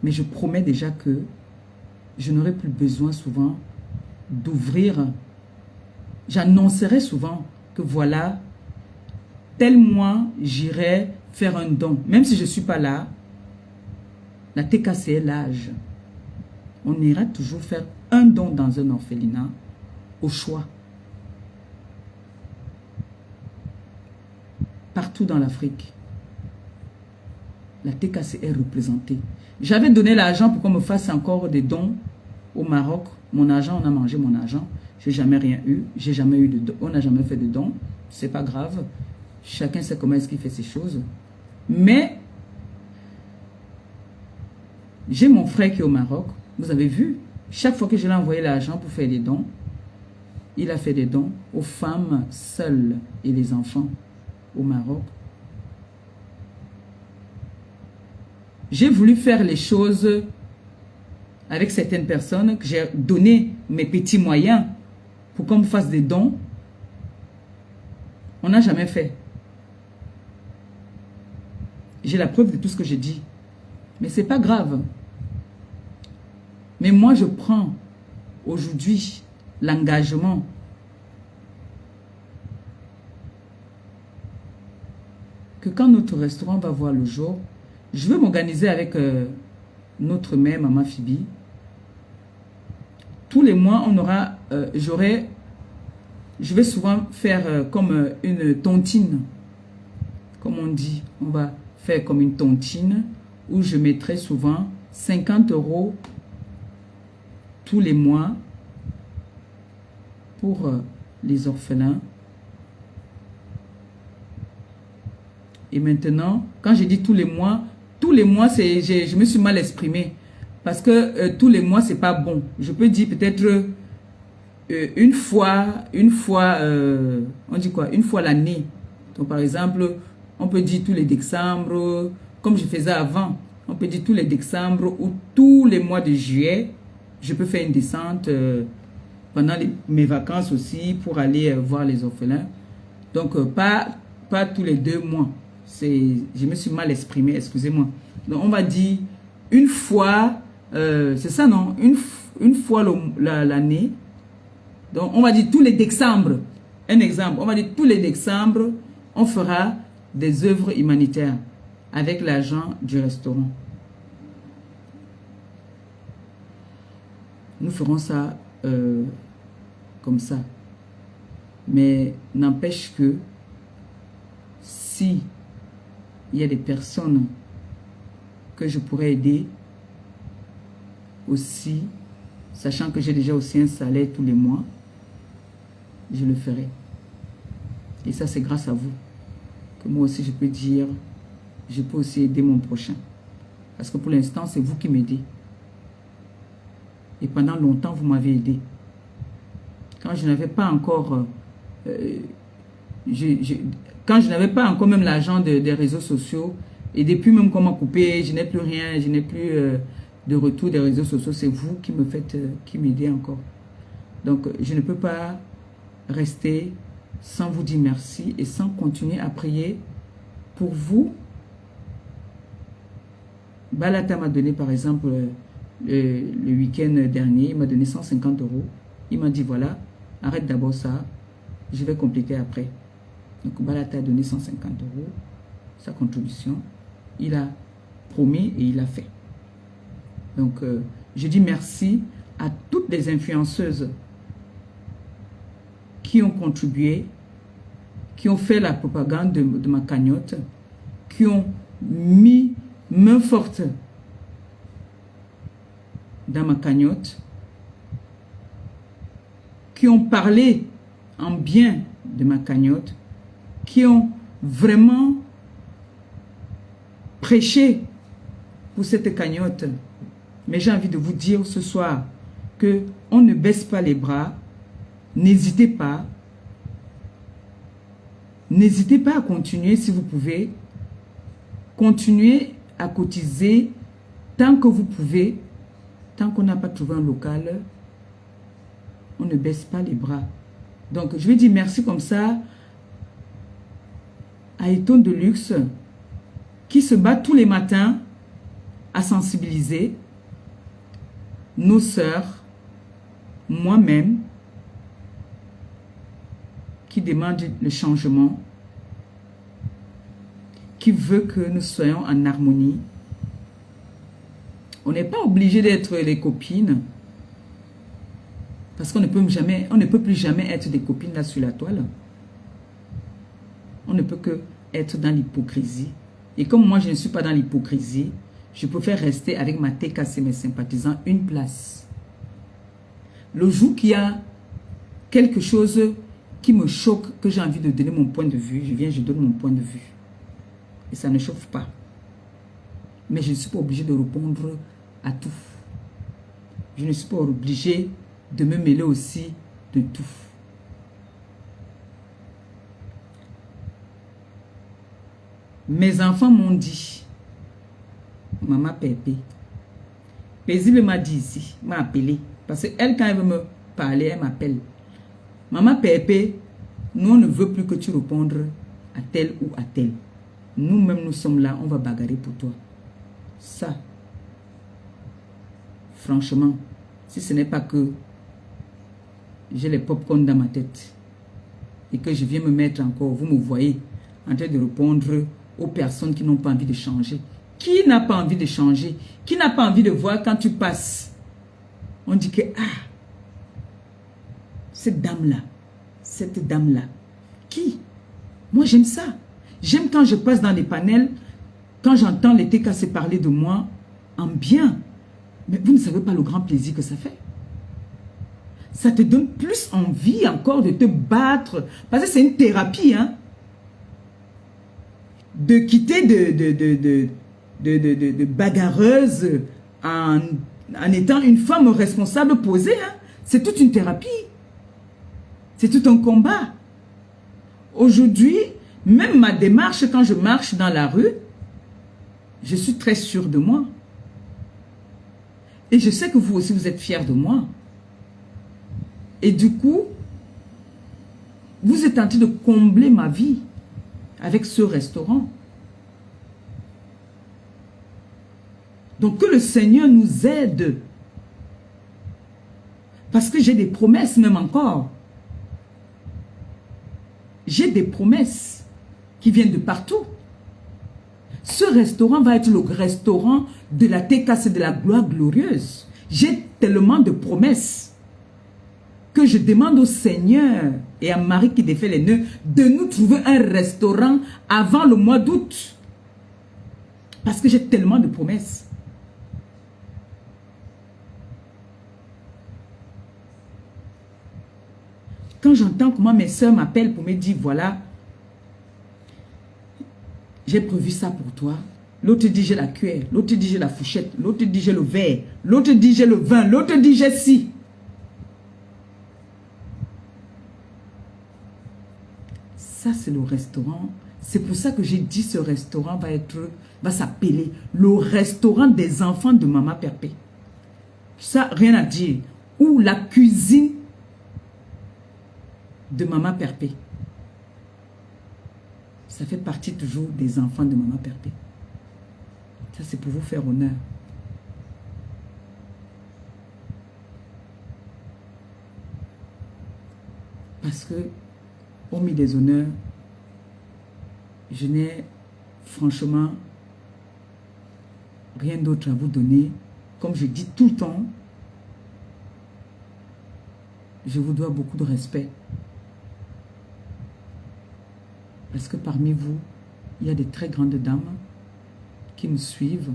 Mais je promets déjà que je n'aurai plus besoin souvent d'ouvrir. J'annoncerai souvent que voilà, tel mois, j'irai faire un don. Même si je ne suis pas là, la TKC est l'âge. On ira toujours faire un don dans un orphelinat au choix. Partout dans l'Afrique, la TKC est représentée. J'avais donné l'argent pour qu'on me fasse encore des dons au Maroc. Mon argent, on a mangé mon argent. J'ai jamais rien eu. J'ai jamais eu de don. On n'a jamais fait de dons. C'est pas grave. Chacun sait comment est-ce qu'il fait ces choses. Mais j'ai mon frère qui est au Maroc. Vous avez vu, chaque fois que je l'ai envoyé l'argent pour faire des dons, il a fait des dons aux femmes seules et les enfants au Maroc. J'ai voulu faire les choses avec certaines personnes que j'ai donné mes petits moyens pour qu'on me fasse des dons. On n'a jamais fait. J'ai la preuve de tout ce que j'ai dit. Mais c'est pas grave. Mais moi, je prends aujourd'hui l'engagement que quand notre restaurant va voir le jour, je veux m'organiser avec notre mère, Maman Phoebe. Tous les mois, on aura, je vais souvent faire comme une tontine. Comme on dit, on va faire comme une tontine où je mettrai souvent 50 € tous les mois pour les orphelins. Et maintenant, quand je dis tous les mois, je me suis mal exprimé. Parce que tous les mois, c'est pas bon. Je peux dire peut-être une fois, on dit quoi? Une fois l'année. Donc par exemple, on peut dire tous les décembre, comme je faisais avant. On peut dire tous les décembre ou tous les mois de juillet. Je peux faire une descente pendant mes vacances aussi pour aller voir les orphelins. Donc pas tous les 2 mois. Je me suis mal exprimé, excusez-moi. Donc on va dire une fois, c'est ça non? Une fois l'année. Donc on va dire tous les décembre. Un exemple, on va dire tous les décembre, on fera des œuvres humanitaires avec l'argent du restaurant. Nous ferons ça comme ça. Mais n'empêche que si il y a des personnes que je pourrais aider aussi, sachant que j'ai déjà aussi un salaire tous les mois, je le ferai. Et ça, c'est grâce à vous que moi aussi je peux dire, je peux aussi aider mon prochain. Parce que pour l'instant, c'est vous qui m'aidez. Et pendant longtemps, vous m'avez aidé. Quand je n'avais pas encore... quand je n'avais pas encore même l'argent des réseaux sociaux, et depuis même qu'on m'a coupé, je n'ai plus rien, je n'ai plus de retour des réseaux sociaux, c'est vous qui me faites, qui m'aidez encore. Donc, je ne peux pas rester sans vous dire merci et sans continuer à prier pour vous. Balata m'a donné, par exemple, le week-end dernier, il m'a donné 150 euros. Il m'a dit, voilà, arrête d'abord ça, je vais compléter après. Donc, Balata a donné 150 euros, sa contribution. Il a promis et il a fait. Donc, je dis merci à toutes les influenceuses qui ont contribué, qui ont fait la propagande de ma cagnotte, qui ont mis main forte dans ma cagnotte, qui ont parlé en bien de ma cagnotte, qui ont vraiment prêché pour cette cagnotte. Mais j'ai envie de vous dire ce soir que on ne baisse pas les bras. N'hésitez pas. N'hésitez pas à continuer si vous pouvez. Continuez à cotiser tant que vous pouvez. Tant qu'on n'a pas trouvé un local, on ne baisse pas les bras. Donc, je vais dire merci comme ça à Eton de Luxe qui se bat tous les matins à sensibiliser nos sœurs, moi-même, qui demande le changement, qui veut que nous soyons en harmonie. On n'est pas obligé d'être les copines, parce qu'on ne peut jamais, on ne peut plus jamais être des copines là sur la toile. On ne peut que être dans l'hypocrisie. Et comme moi, je ne suis pas dans l'hypocrisie, je préfère rester avec ma TKC, mes sympathisants, une place. Le jour qu'il y a quelque chose qui me choque, que j'ai envie de donner mon point de vue, je viens, je donne mon point de vue. Et ça ne chauffe pas. Mais je ne suis pas obligé de répondre à tout. Je ne suis pas obligé de me mêler aussi de tout. Mes enfants m'ont dit, Maman Pépé, Paisible m'a dit ici, m'a appelé. Parce qu'elle, quand elle veut me parler, elle m'appelle. Maman Pépé, nous, on ne veut plus que tu répondes à tel ou à tel. Nous-mêmes, nous sommes là, on va bagarrer pour toi. Ça, franchement, si ce n'est pas que j'ai les pop-corn dans ma tête et que je viens me mettre encore, vous me voyez, en train de répondre aux personnes qui n'ont pas envie de changer. Qui n'a pas envie de changer? Qui n'a pas envie de voir quand tu passes? On dit que, ah, cette dame-là, qui? Moi, j'aime ça. J'aime quand je passe dans les panels, quand j'entends les TKC parler de moi en bien. Mais vous ne savez pas le grand plaisir que ça fait. Ça te donne plus envie encore de te battre. Parce que c'est une thérapie, hein. De quitter de bagarreuse en étant une femme responsable posée. Hein. C'est toute une thérapie. C'est tout un combat. Aujourd'hui, même ma démarche, quand je marche dans la rue, je suis très sûre de moi. Et je sais que vous aussi, vous êtes fiers de moi. Et du coup, vous êtes en train de combler ma vie avec ce restaurant. Donc, que le Seigneur nous aide. Parce que j'ai des promesses même encore. J'ai des promesses qui viennent de partout. Ce restaurant va être le restaurant de la TKC, de la gloire glorieuse. J'ai tellement de promesses que je demande au Seigneur et à Marie qui défait les nœuds de nous trouver un restaurant avant le mois d'août. Parce que j'ai tellement de promesses. Quand j'entends comment mes soeurs m'appellent pour me dire, voilà, j'ai prévu ça pour toi, L'autre dit j'ai la cuillère, l'autre dit j'ai la fourchette, l'autre dit j'ai le verre, l'autre dit j'ai le vin, l'autre dit j'ai ci. Ça, c'est le restaurant. C'est pour ça que j'ai dit ce restaurant va s'appeler le restaurant des enfants de Maman Perpé. Ça, rien à dire. Ou la cuisine de Maman Perpé. Ça fait partie toujours des enfants de Maman Perpé. Ça, c'est pour vous faire honneur. Parce que, hormis des honneurs, je n'ai franchement rien d'autre à vous donner. Comme je dis tout le temps, je vous dois beaucoup de respect. Parce que parmi vous, il y a des très grandes dames qui me suivent.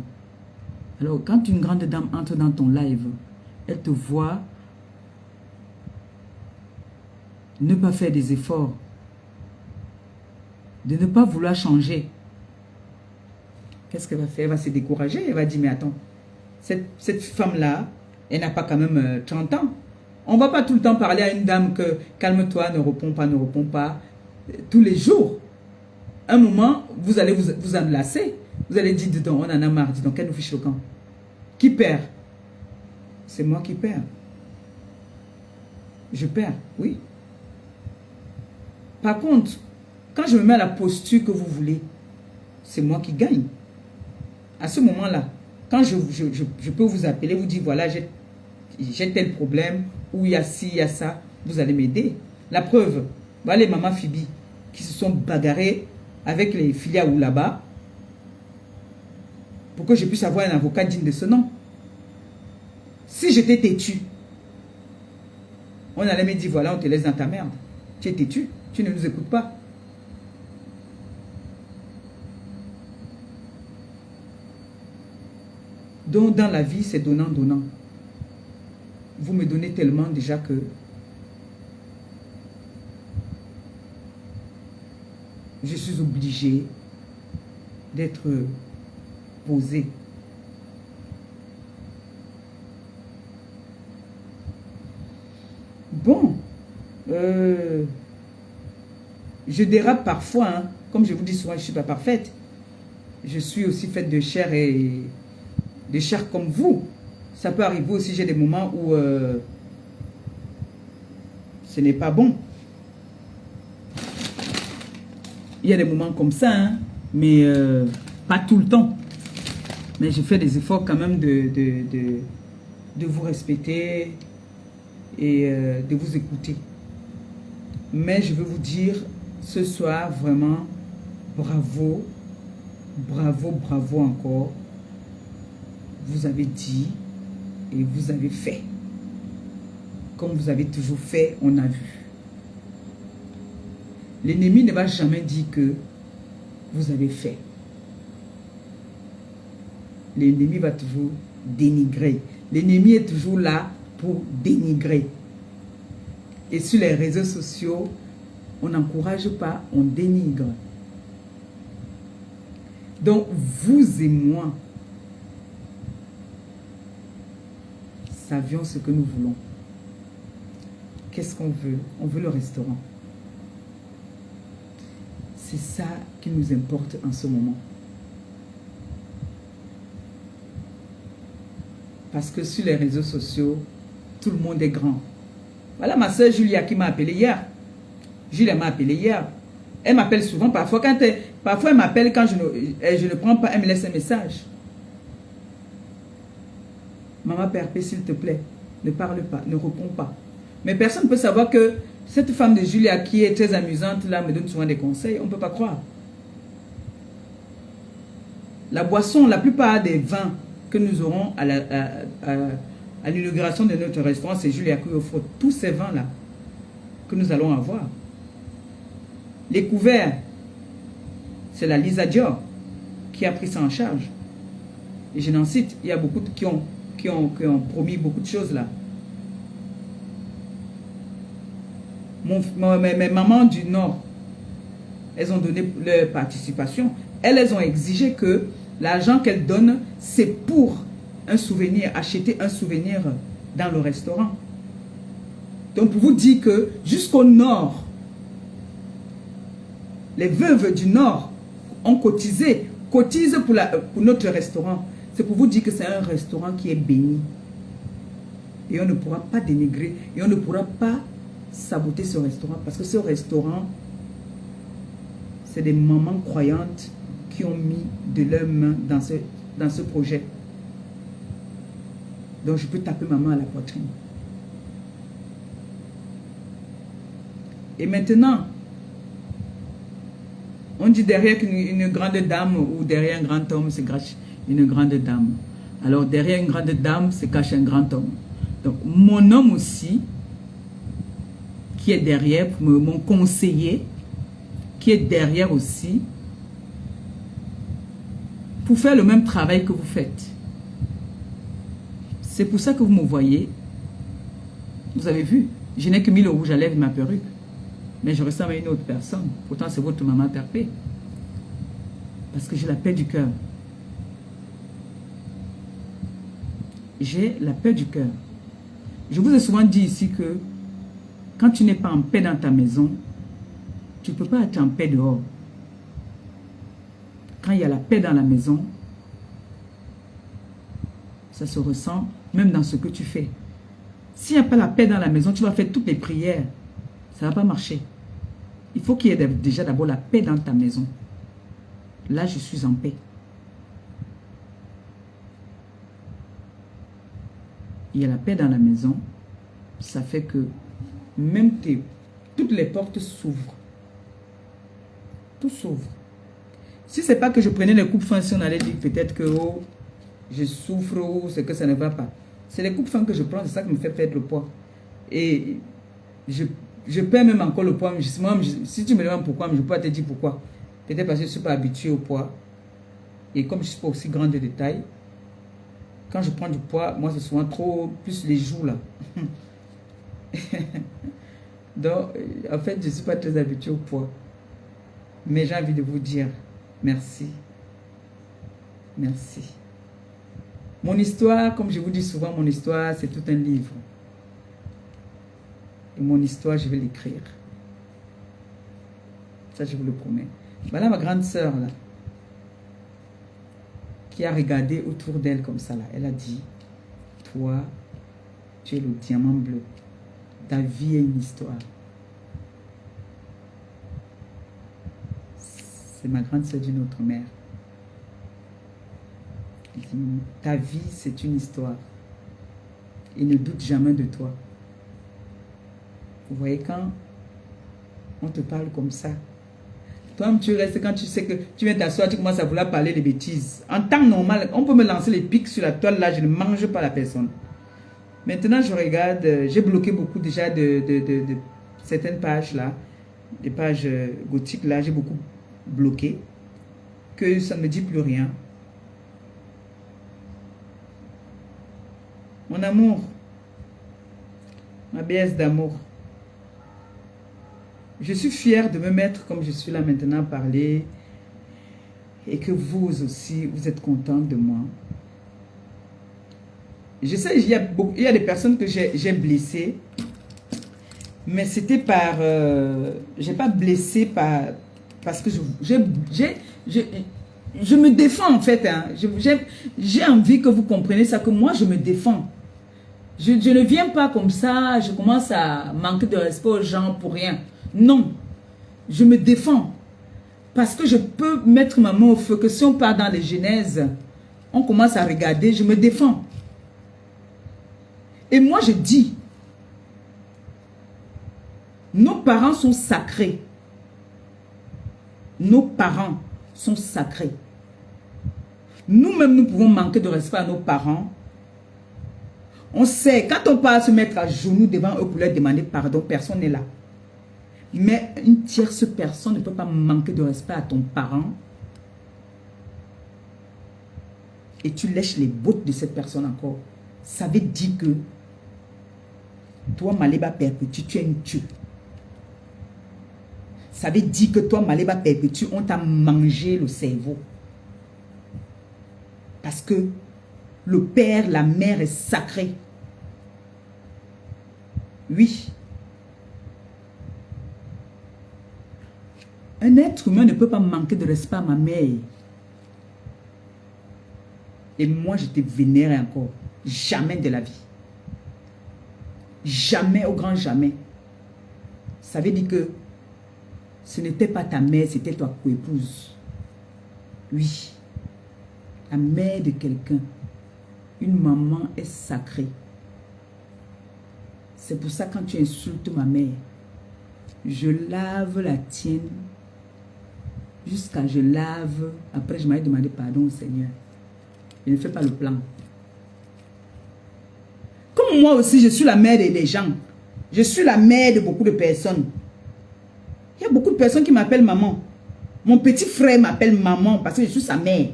Alors, quand une grande dame entre dans ton live, elle te voit ne pas faire des efforts, de ne pas vouloir changer. Qu'est-ce qu'elle va faire? Elle va se décourager. Elle va dire, mais attends, cette femme-là, elle n'a pas quand même 30 ans. On ne va pas tout le temps parler à une dame que calme-toi, ne réponds pas, tous les jours. Un moment, vous allez vous enlacer. Vous allez dire, on en a marre, donc qu'elle nous fiche le camp. Qui perd? C'est moi qui perds. Je perds, oui. Par contre, quand je me mets à la posture que vous voulez, c'est moi qui gagne. À ce moment-là, quand je peux vous appeler, vous dire, voilà, j'ai tel problème, ou il y a ci, il y a ça, vous allez m'aider. La preuve, voilà les mamans Phoebe qui se sont bagarrées avec les filiales ou là-bas pour que je puisse avoir un avocat digne de ce nom. Si j'étais têtu, on allait me dire, voilà, on te laisse dans ta merde. Tu es têtu, tu ne nous écoutes pas. Donc, dans la vie, c'est donnant-donnant. Vous me donnez tellement déjà que je suis obligé d'être posé. Bon, je dérape parfois, hein. Comme je vous dis souvent, je ne suis pas parfaite. Je suis aussi faite de chair et de chair comme vous. Ça peut arriver aussi, j'ai des moments où ce n'est pas bon. Il y a des moments comme ça, hein, mais pas tout le temps. Mais je fais des efforts quand même de vous respecter et de vous écouter. Mais je veux vous dire, ce soir, vraiment, bravo, bravo, bravo encore. Vous avez dit et vous avez fait. Comme vous avez toujours fait, on a vu. L'ennemi ne va jamais dire que vous avez fait. L'ennemi va toujours dénigrer. L'ennemi est toujours là pour dénigrer. Et sur les réseaux sociaux, on n'encourage pas, on dénigre. Donc, vous et moi, savions ce que nous voulons. Qu'est-ce qu'on veut? On veut le restaurant. C'est ça qui nous importe en ce moment. Parce que sur les réseaux sociaux, tout le monde est grand. Voilà ma soeur Julia qui m'a appelé hier. Julia m'a appelé hier. Elle m'appelle souvent. Parfois elle m'appelle quand je ne prends pas, elle me laisse un message. Maman Perpé, s'il te plaît, ne parle pas, ne réponds pas. Mais personne ne peut savoir que cette femme de Julia qui est très amusante, là, me donne souvent des conseils. On ne peut pas croire. La boisson, la plupart des vins que nous aurons à l'inauguration de notre restaurant, c'est Julia qui offre tous ces vins-là que nous allons avoir. Les couverts, c'est la Lisa Dior qui a pris ça en charge. Et je n'en cite, il y a beaucoup qui ont promis beaucoup de choses là. Mes mamans du Nord, elles ont donné leur participation. Elles ont exigé que L'argent qu'elle donne, c'est pour un souvenir, acheter un souvenir dans le restaurant. Donc, pour vous dire que jusqu'au nord, les veuves du nord ont cotisé, cotisent pour notre restaurant. C'est pour vous dire que c'est un restaurant qui est béni. Et on ne pourra pas dénigrer, et on ne pourra pas saboter ce restaurant, parce que ce restaurant, c'est des mamans croyantes qui ont mis de leurs mains dans ce projet. Donc je peux taper maman à la poitrine. Et maintenant, on dit derrière une grande dame ou derrière un grand homme se cache une grande dame. Alors derrière une grande dame se cache un grand homme. Donc mon homme aussi, qui est derrière, mon conseiller, qui est derrière aussi, pour faire le même travail que vous faites. C'est pour ça que vous me voyez. Vous avez vu, je n'ai que mis le rouge à lèvres et ma perruque. Mais je ressemble à une autre personne. Pourtant, c'est votre maman Perpé. Parce que j'ai la paix du cœur. J'ai la paix du cœur. Je vous ai souvent dit ici que quand tu n'es pas en paix dans ta maison, tu ne peux pas être en paix dehors. Quand il y a la paix dans la maison, ça se ressent même dans ce que tu fais. S'il n'y a pas la paix dans la maison, tu vas faire toutes les prières. Ça ne va pas marcher. Il faut qu'il y ait déjà d'abord la paix dans ta maison. Là, je suis en paix. Il y a la paix dans la maison. Ça fait que même toutes les portes s'ouvrent. Tout s'ouvre. Si ce n'est pas que je prenais les coupes fins, si on allait dire peut-être que oh, je souffre ou c'est que ça ne va pas. C'est les coupes fins que je prends, c'est ça qui me fait perdre le poids. Et je perds même encore le poids. Si tu me demandes pourquoi, je peux pas te dire pourquoi. Peut-être parce que je ne suis pas habitué au poids. Et comme je ne suis pas aussi grande de taille, quand je prends du poids, moi c'est souvent trop, plus les joues là. Donc, en fait, je ne suis pas très habitué au poids. Mais j'ai envie de vous dire merci. Merci. Mon histoire, comme je vous dis souvent, mon histoire, c'est tout un livre. Et mon histoire, je vais l'écrire. Ça, je vous le promets. Voilà ma grande sœur, là, qui a regardé autour d'elle comme ça, là. Elle a dit, toi, tu es le diamant bleu. Ta vie est une histoire. C'est ma grande sœur d'une autre mère. Elle dit, ta vie, c'est une histoire. Et ne doute jamais de toi. Vous voyez, quand on te parle comme ça, toi-même tu restes, quand tu sais que tu viens t'asseoir, tu commences à vouloir parler de bêtises. En temps normal, on peut me lancer les pics sur la toile, là, je ne mange pas la personne. Maintenant, je regarde, j'ai bloqué beaucoup déjà de certaines pages là, des pages gothiques là, j'ai beaucoup bloqué, que ça ne me dit plus rien. Mon amour, ma BS d'amour, je suis fière de me mettre comme je suis là maintenant à parler et que vous aussi, vous êtes contents de moi. Je sais, il y a des personnes que j'ai blessées, mais c'était par... j'ai pas blessé parce que je me défends en fait. Hein. J'ai envie que vous compreniez ça, que moi je me défends. Je ne viens pas comme ça, je commence à manquer de respect aux gens pour rien. Non, je me défends. Parce que je peux mettre ma main au feu, que si on part dans les genèses, on commence à regarder, je me défends. Et moi je dis, nos parents sont sacrés. Nos parents sont sacrés. Nous-mêmes, nous pouvons manquer de respect à nos parents. On sait, quand on part se mettre à genoux devant eux pour leur demander pardon, personne n'est là. Mais une tierce personne ne peut pas manquer de respect à ton parent. Et tu lèches les bottes de cette personne encore. Ça veut dire que toi, Maléba Perpétue, tu es une tue. Ça veut dire que toi, Maléba Perpétue, on t'a mangé le cerveau. Parce que le père, la mère est sacré. Oui. Un être humain ne peut pas manquer de respect à ma mère. Et moi, je te vénérais encore. Jamais de la vie. Jamais, au grand jamais. Ça veut dire que ce n'était pas ta mère, c'était ta coépouse. Oui. La mère de quelqu'un. Une maman est sacrée. C'est pour ça quand tu insultes ma mère, je lave la tienne jusqu'à je lave. Après, je m'avais demandé pardon au Seigneur. Je ne fais pas le plan. Comme moi aussi, je suis la mère des gens. Je suis la mère de beaucoup de personnes. Il y a beaucoup de personnes qui m'appellent maman. Mon petit frère m'appelle maman parce que je suis sa mère.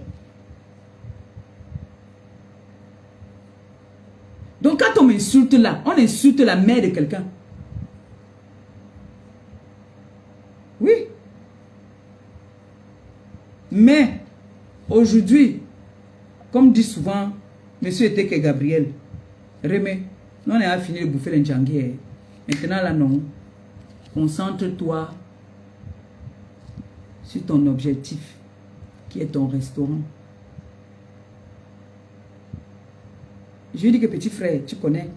Donc quand on m'insulte là, on insulte la mère de quelqu'un. Oui. Mais, aujourd'hui, comme dit souvent, monsieur était que Gabriel, Rémé, nous on a fini de bouffer l'Indjanguier. Maintenant là non, concentre-toi sur ton objectif, qui est ton restaurant. Je lui dis que petit frère, tu connais,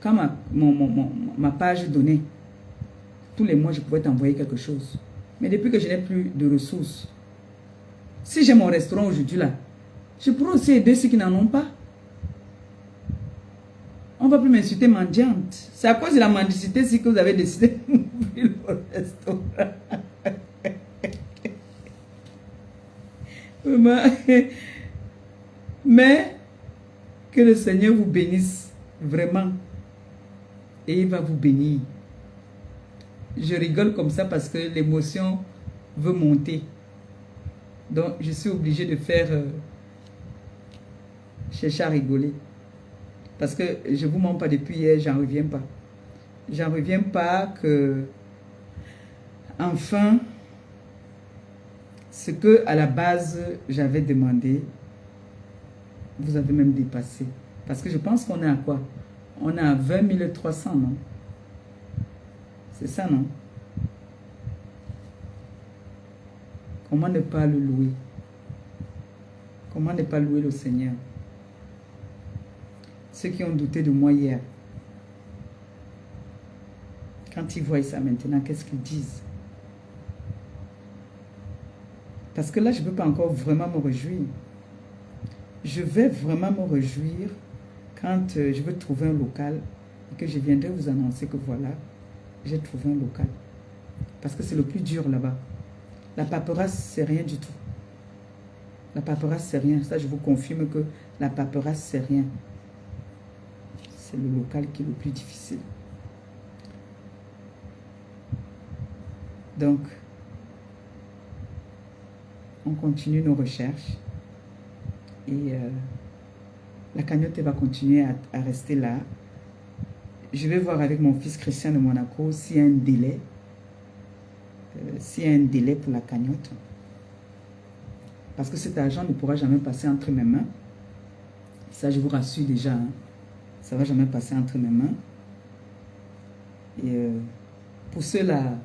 quand ma page donnait, tous les mois je pouvais t'envoyer quelque chose. Mais depuis que je n'ai plus de ressources, si j'ai mon restaurant aujourd'hui là, je pourrais aussi aider ceux qui n'en ont pas. On ne va plus m'insulter mendiante. C'est à cause de la mendicité si que vous avez décidé d'ouvrir le restaurant. Mais que le Seigneur vous bénisse vraiment. Et il va vous bénir. Je rigole comme ça parce que l'émotion veut monter. Donc je suis obligée de faire chercher à rigoler. Parce que je ne vous mens pas depuis hier, j'en reviens pas. J'en reviens pas que enfin ce que à la base j'avais demandé, vous avez même dépassé. Parce que je pense qu'on est à quoi? On est à 20 300, non? C'est ça, non? Comment ne pas le louer? Comment ne pas louer le Seigneur? Ceux qui ont douté de moi hier, quand ils voient ça maintenant, qu'est-ce qu'ils disent? Parce que là, je ne peux pas encore vraiment me réjouir. Je vais vraiment me réjouir quand je vais trouver un local et que je viendrai vous annoncer que voilà, j'ai trouvé un local. Parce que c'est le plus dur là-bas. La paperasse, c'est rien du tout. La paperasse, c'est rien. Ça, je vous confirme que la paperasse, c'est rien. C'est le local qui est le plus difficile. Donc, on continue nos recherches. Et la cagnotte va continuer à rester là. Je vais voir avec mon fils Christian de Monaco s'il y a un délai. S'il y a un délai pour la cagnotte. Parce que cet argent ne pourra jamais passer entre mes mains. Ça, je vous rassure déjà. Hein. Ça ne va jamais passer entre mes mains. Et pour ceux-là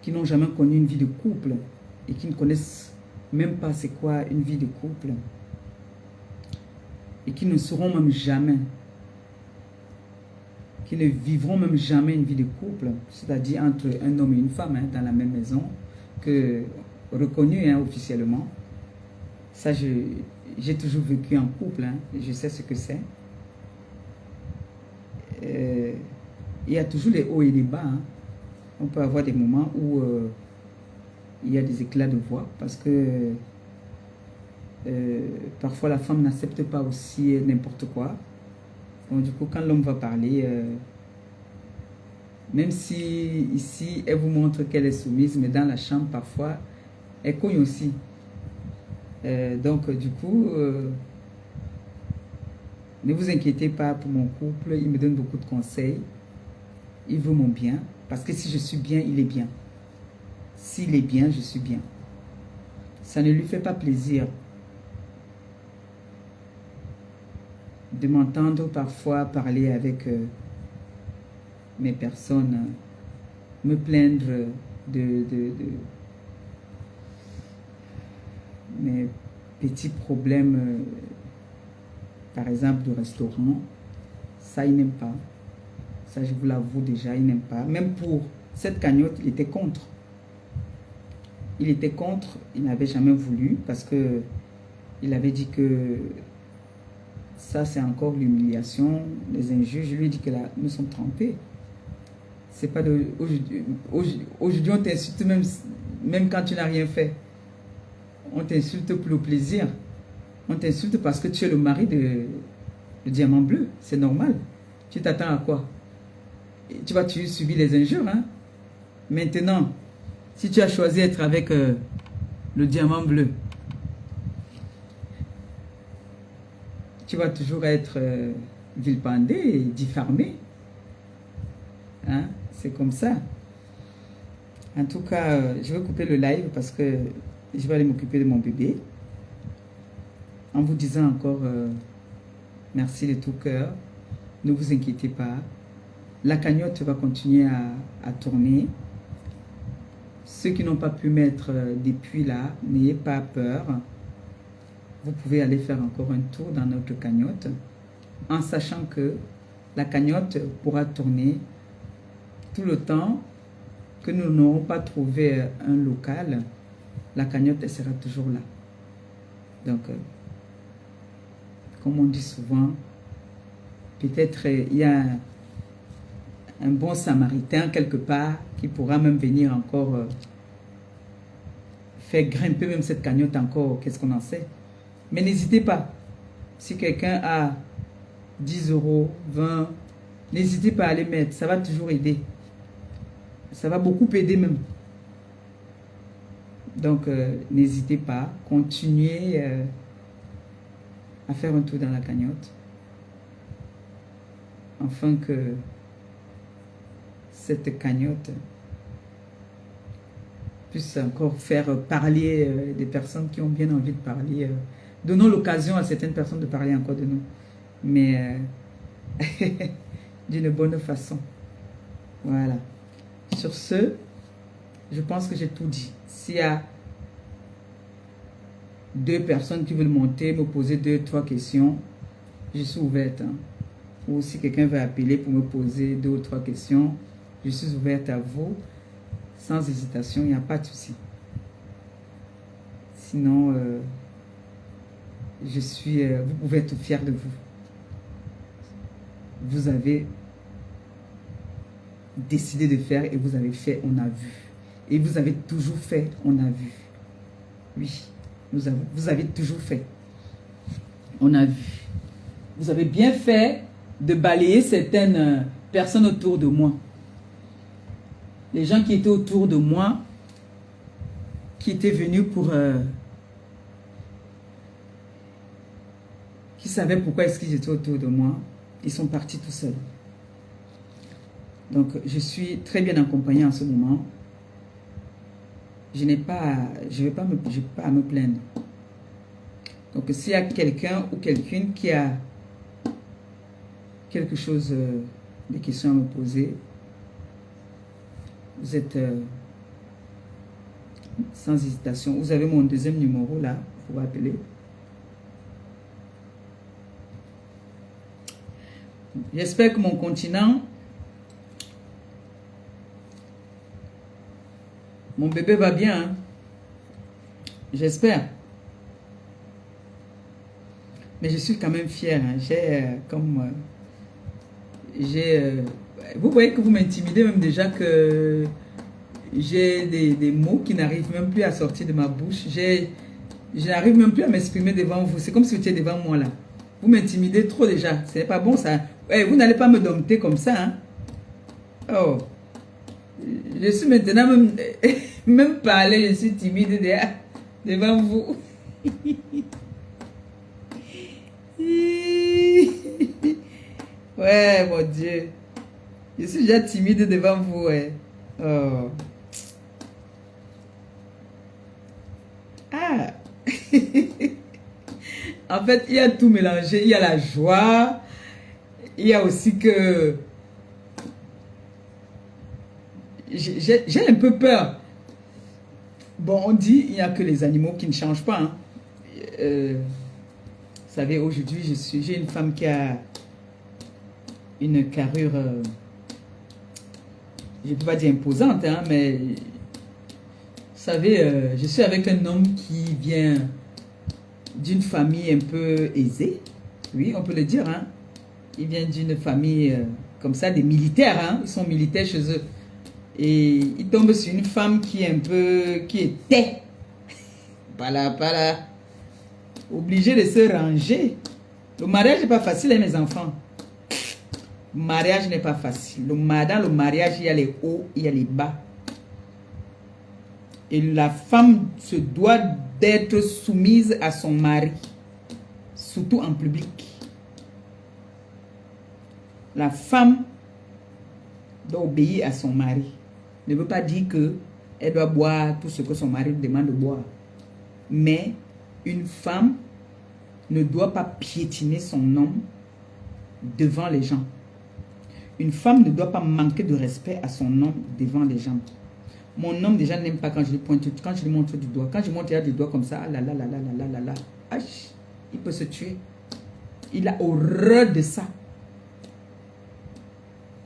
qui n'ont jamais connu une vie de couple et qui ne connaissent même pas c'est quoi une vie de couple et qui ne sauront même jamais, qui ne vivront même jamais une vie de couple, c'est-à-dire entre un homme et une femme dans la même maison, que reconnu officiellement. Ça, j'ai toujours vécu en couple, je sais ce que c'est. Il y a toujours les hauts et les bas. On peut avoir des moments où il y a des éclats de voix parce que parfois la femme n'accepte pas aussi n'importe quoi. Donc du coup, quand l'homme va parler, même si ici elle vous montre qu'elle est soumise, mais dans la chambre parfois elle cogne aussi. Donc du coup, ne vous inquiétez pas pour mon couple, il me donne beaucoup de conseils. Il veut mon bien, parce que si je suis bien, il est bien. S'il est bien, je suis bien. Ça ne lui fait pas plaisir de m'entendre parfois parler avec mes personnes, me plaindre de mes petits problèmes, par exemple de restaurant. Ça, il n'aime pas. Ça, je vous l'avoue déjà, il n'aime pas. Même pour cette cagnotte, il était contre. Il était contre, il n'avait jamais voulu parce que il avait dit que ça, c'est encore l'humiliation, les injures. Je lui ai dit que là, nous sommes trompés. C'est pas de... Aujourd'hui, on t'insulte même quand tu n'as rien fait. On t'insulte pour le plaisir. On t'insulte parce que tu es le mari de Diamant Bleu. C'est normal. Tu t'attends à quoi? Tu vas subir les injures. Hein? Maintenant, si tu as choisi d'être avec le Diamant Bleu, tu vas toujours être vilipendé et diffamé. Hein? C'est comme ça. En tout cas, je vais couper le live parce que je vais aller m'occuper de mon bébé. En vous disant encore merci de tout cœur. Ne vous inquiétez pas. La cagnotte va continuer à tourner. Ceux qui n'ont pas pu mettre depuis là, n'ayez pas peur. Vous pouvez aller faire encore un tour dans notre cagnotte en sachant que la cagnotte pourra tourner tout le temps que nous n'aurons pas trouvé un local. La cagnotte elle sera toujours là. Donc, comme on dit souvent, peut-être il y a un bon samaritain quelque part qui pourra même venir encore faire grimper même cette cagnotte encore, qu'est-ce qu'on en sait. Mais n'hésitez pas, si quelqu'un a 10 euros, 20, n'hésitez pas à les mettre, ça va toujours aider. Ça va beaucoup aider même. Donc, n'hésitez pas, continuez à faire un tour dans la cagnotte, afin que cette cagnotte puisse encore faire parler des personnes qui ont bien envie de parler. Donnons l'occasion à certaines personnes de parler encore de nous, mais d'une bonne façon. Voilà. Sur ce, je pense que j'ai tout dit. S'il y a 2 personnes qui veulent monter, me poser 2, 3 questions, je suis ouverte. Hein. Ou si quelqu'un veut appeler pour me poser 2 ou 3 questions, je suis ouverte à vous. Sans hésitation, il n'y a pas de souci. Sinon, vous pouvez être fier de vous. Vous avez décidé de faire et vous avez fait, on a vu. Et vous avez toujours fait, on a vu. Oui, vous avez toujours fait. On a vu. Vous avez bien fait de balayer certaines personnes autour de moi. Les gens qui étaient autour de moi, qui étaient venus pour... qui savaient pourquoi est-ce qu'ils étaient autour de moi, ils sont partis tout seuls. Donc, je suis très bien accompagnée en ce moment. Je vais pas à me plaindre. Donc, s'il y a quelqu'un ou quelqu'une qui a quelque chose, des questions à me poser, vous êtes sans hésitation. Vous avez mon 2e numéro là, vous pouvez appeler. J'espère que mon continent, mon bébé va bien. Hein? J'espère. Mais je suis quand même fière. Hein? Vous voyez que vous m'intimidez même déjà que j'ai des mots qui n'arrivent même plus à sortir de ma bouche. Je n'arrive même plus à m'exprimer devant vous. C'est comme si vous étiez devant moi là. Vous m'intimidez trop déjà. Ce n'est pas bon ça. Ouais, vous n'allez pas me dompter comme ça. Hein? Oh. Je suis maintenant même parler, je suis timide devant vous. Ouais, mon Dieu. Je suis déjà timide devant vous. Ouais. Oh. Ah. En fait, il y a tout mélangé. Il y a la joie. Il y a aussi que... J'ai un peu peur. Bon, on dit il n'y a que les animaux qui ne changent pas. Hein. Vous savez, aujourd'hui, j'ai une femme qui a une carrure, je ne peux pas dire imposante, hein, mais vous savez, je suis avec un homme qui vient d'une famille un peu aisée. Oui, on peut le dire. Hein. Il vient d'une famille comme ça, des militaires. Hein. Ils sont militaires chez eux. Et il tombe sur une femme qui est un peu, qui était, pas là, obligée de se ranger. Le mariage n'est pas facile, hein, mes enfants. Le mariage n'est pas facile. Dans le mariage, il y a les hauts, il y a les bas. Et la femme se doit d'être soumise à son mari, surtout en public. La femme doit obéir à son mari. Ne veut pas dire qu'elle doit boire tout ce que son mari demande de boire. Mais une femme ne doit pas piétiner son homme devant les gens. Une femme ne doit pas manquer de respect à son homme devant les gens. Mon homme déjà n'aime pas quand je lui pointe, quand je lui montre du doigt. Quand je montre du doigt comme ça, ah là là là là là là là, il peut se tuer. Il a horreur de ça.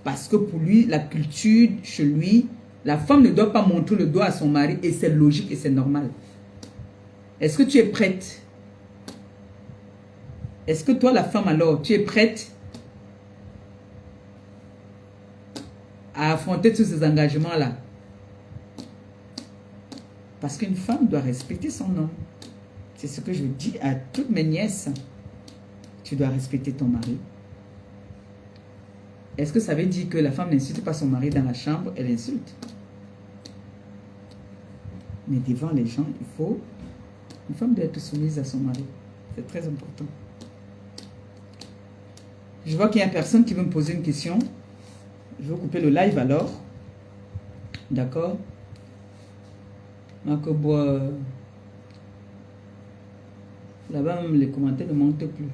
Parce que pour lui, la culture chez lui, la femme ne doit pas montrer le doigt à son mari et c'est logique et c'est normal. Est-ce que tu es prête? Est-ce que toi, la femme, alors, tu es prête à affronter tous ces engagements-là? Parce qu'une femme doit respecter son homme. C'est ce que je dis à toutes mes nièces. Tu dois respecter ton mari. Est-ce que ça veut dire que la femme n'insulte pas son mari dans la chambre? Elle insulte. Mais devant les gens, il faut... Une femme doit être soumise à son mari. C'est très important. Je vois qu'il y a personne qui veut me poser une question. Je vais couper le live alors. D'accord? Là-bas, même les commentaires ne montent plus.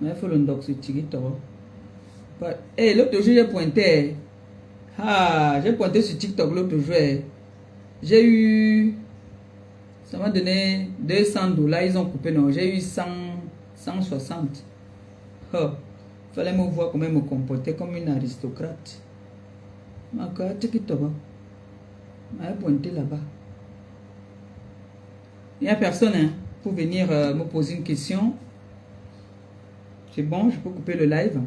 Mais il faut le doc sur TikTok. Et l'autre jour, j'ai pointé. Ah, j'ai pointé sur TikTok l'autre jour. J'ai eu... Ça m'a donné $200. Ils ont coupé. Non, j'ai eu 160. Oh, fallait me voir comment me comporter comme une aristocrate. Ma carte TikTok. J'ai pointé là-bas. Il n'y a personne hein, pour venir me poser une question. C'est bon, je peux couper le live.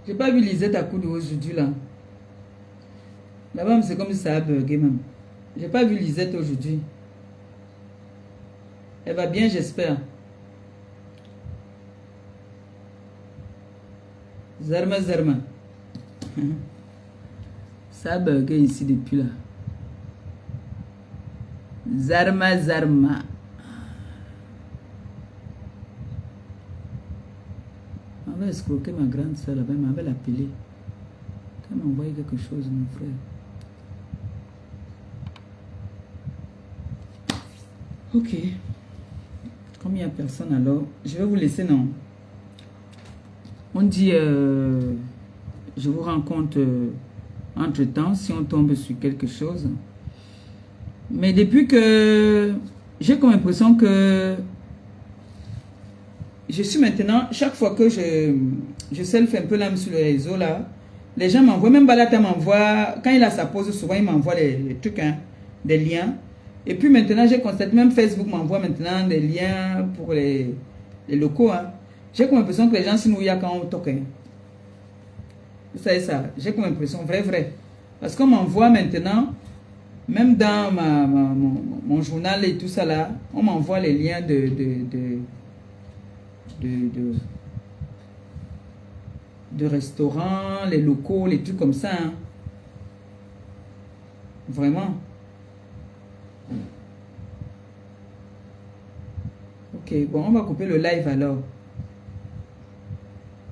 J'ai pas vu Lisette à coup de aujourd'hui là. Là-bas, c'est comme si ça a bugué même. J'ai pas vu Lisette aujourd'hui. Elle va bien, j'espère. Zarma, Zarma. Ça a bugué ici depuis là. Zarma, Zarma. On va escroquer ma grande soeur là-bas, elle m'avait appelé. Elle m'a envoyé quelque chose, mon frère. Ok. Comme il n'y a personne alors, je vais vous laisser, non? On dit, je vous rencontre entre-temps si on tombe sur quelque chose. Mais depuis que j'ai comme impression que je suis maintenant, chaque fois que je selfie un peu là sur le réseau là, les gens m'envoient, même Balata m'envoie, quand il a sa pause, souvent il m'envoie les trucs, hein, des liens. Et puis maintenant, j'ai constaté, même Facebook m'envoie maintenant des liens pour les locaux. Hein. J'ai comme l'impression que les gens s'y nouillent quand on toque. Hein. Vous savez ça, j'ai comme l'impression, vrai. Parce qu'on m'envoie maintenant, même dans mon journal et tout ça là, on m'envoie les liens de restaurants, les locaux, les trucs comme ça. Hein. Vraiment. Ok, bon, on va couper le live alors.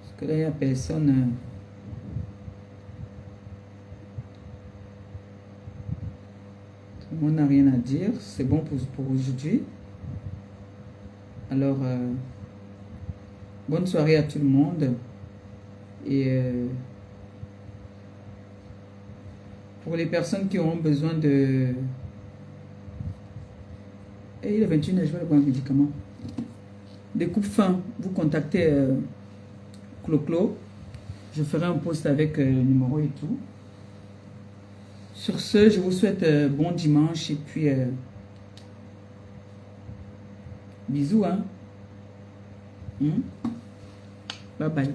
Parce que là, il n'y a personne. Tout le monde n'a rien à dire. C'est bon pour aujourd'hui. Alors, bonne soirée à tout le monde. Et pour les personnes qui ont besoin de... Et il est 21h, je vais le prendre un médicament. Des coupes fins, vous contactez Clo-Clo. Je ferai un post avec le numéro et tout. Sur ce, je vous souhaite bon dimanche et puis bisous. Hein? Bye bye.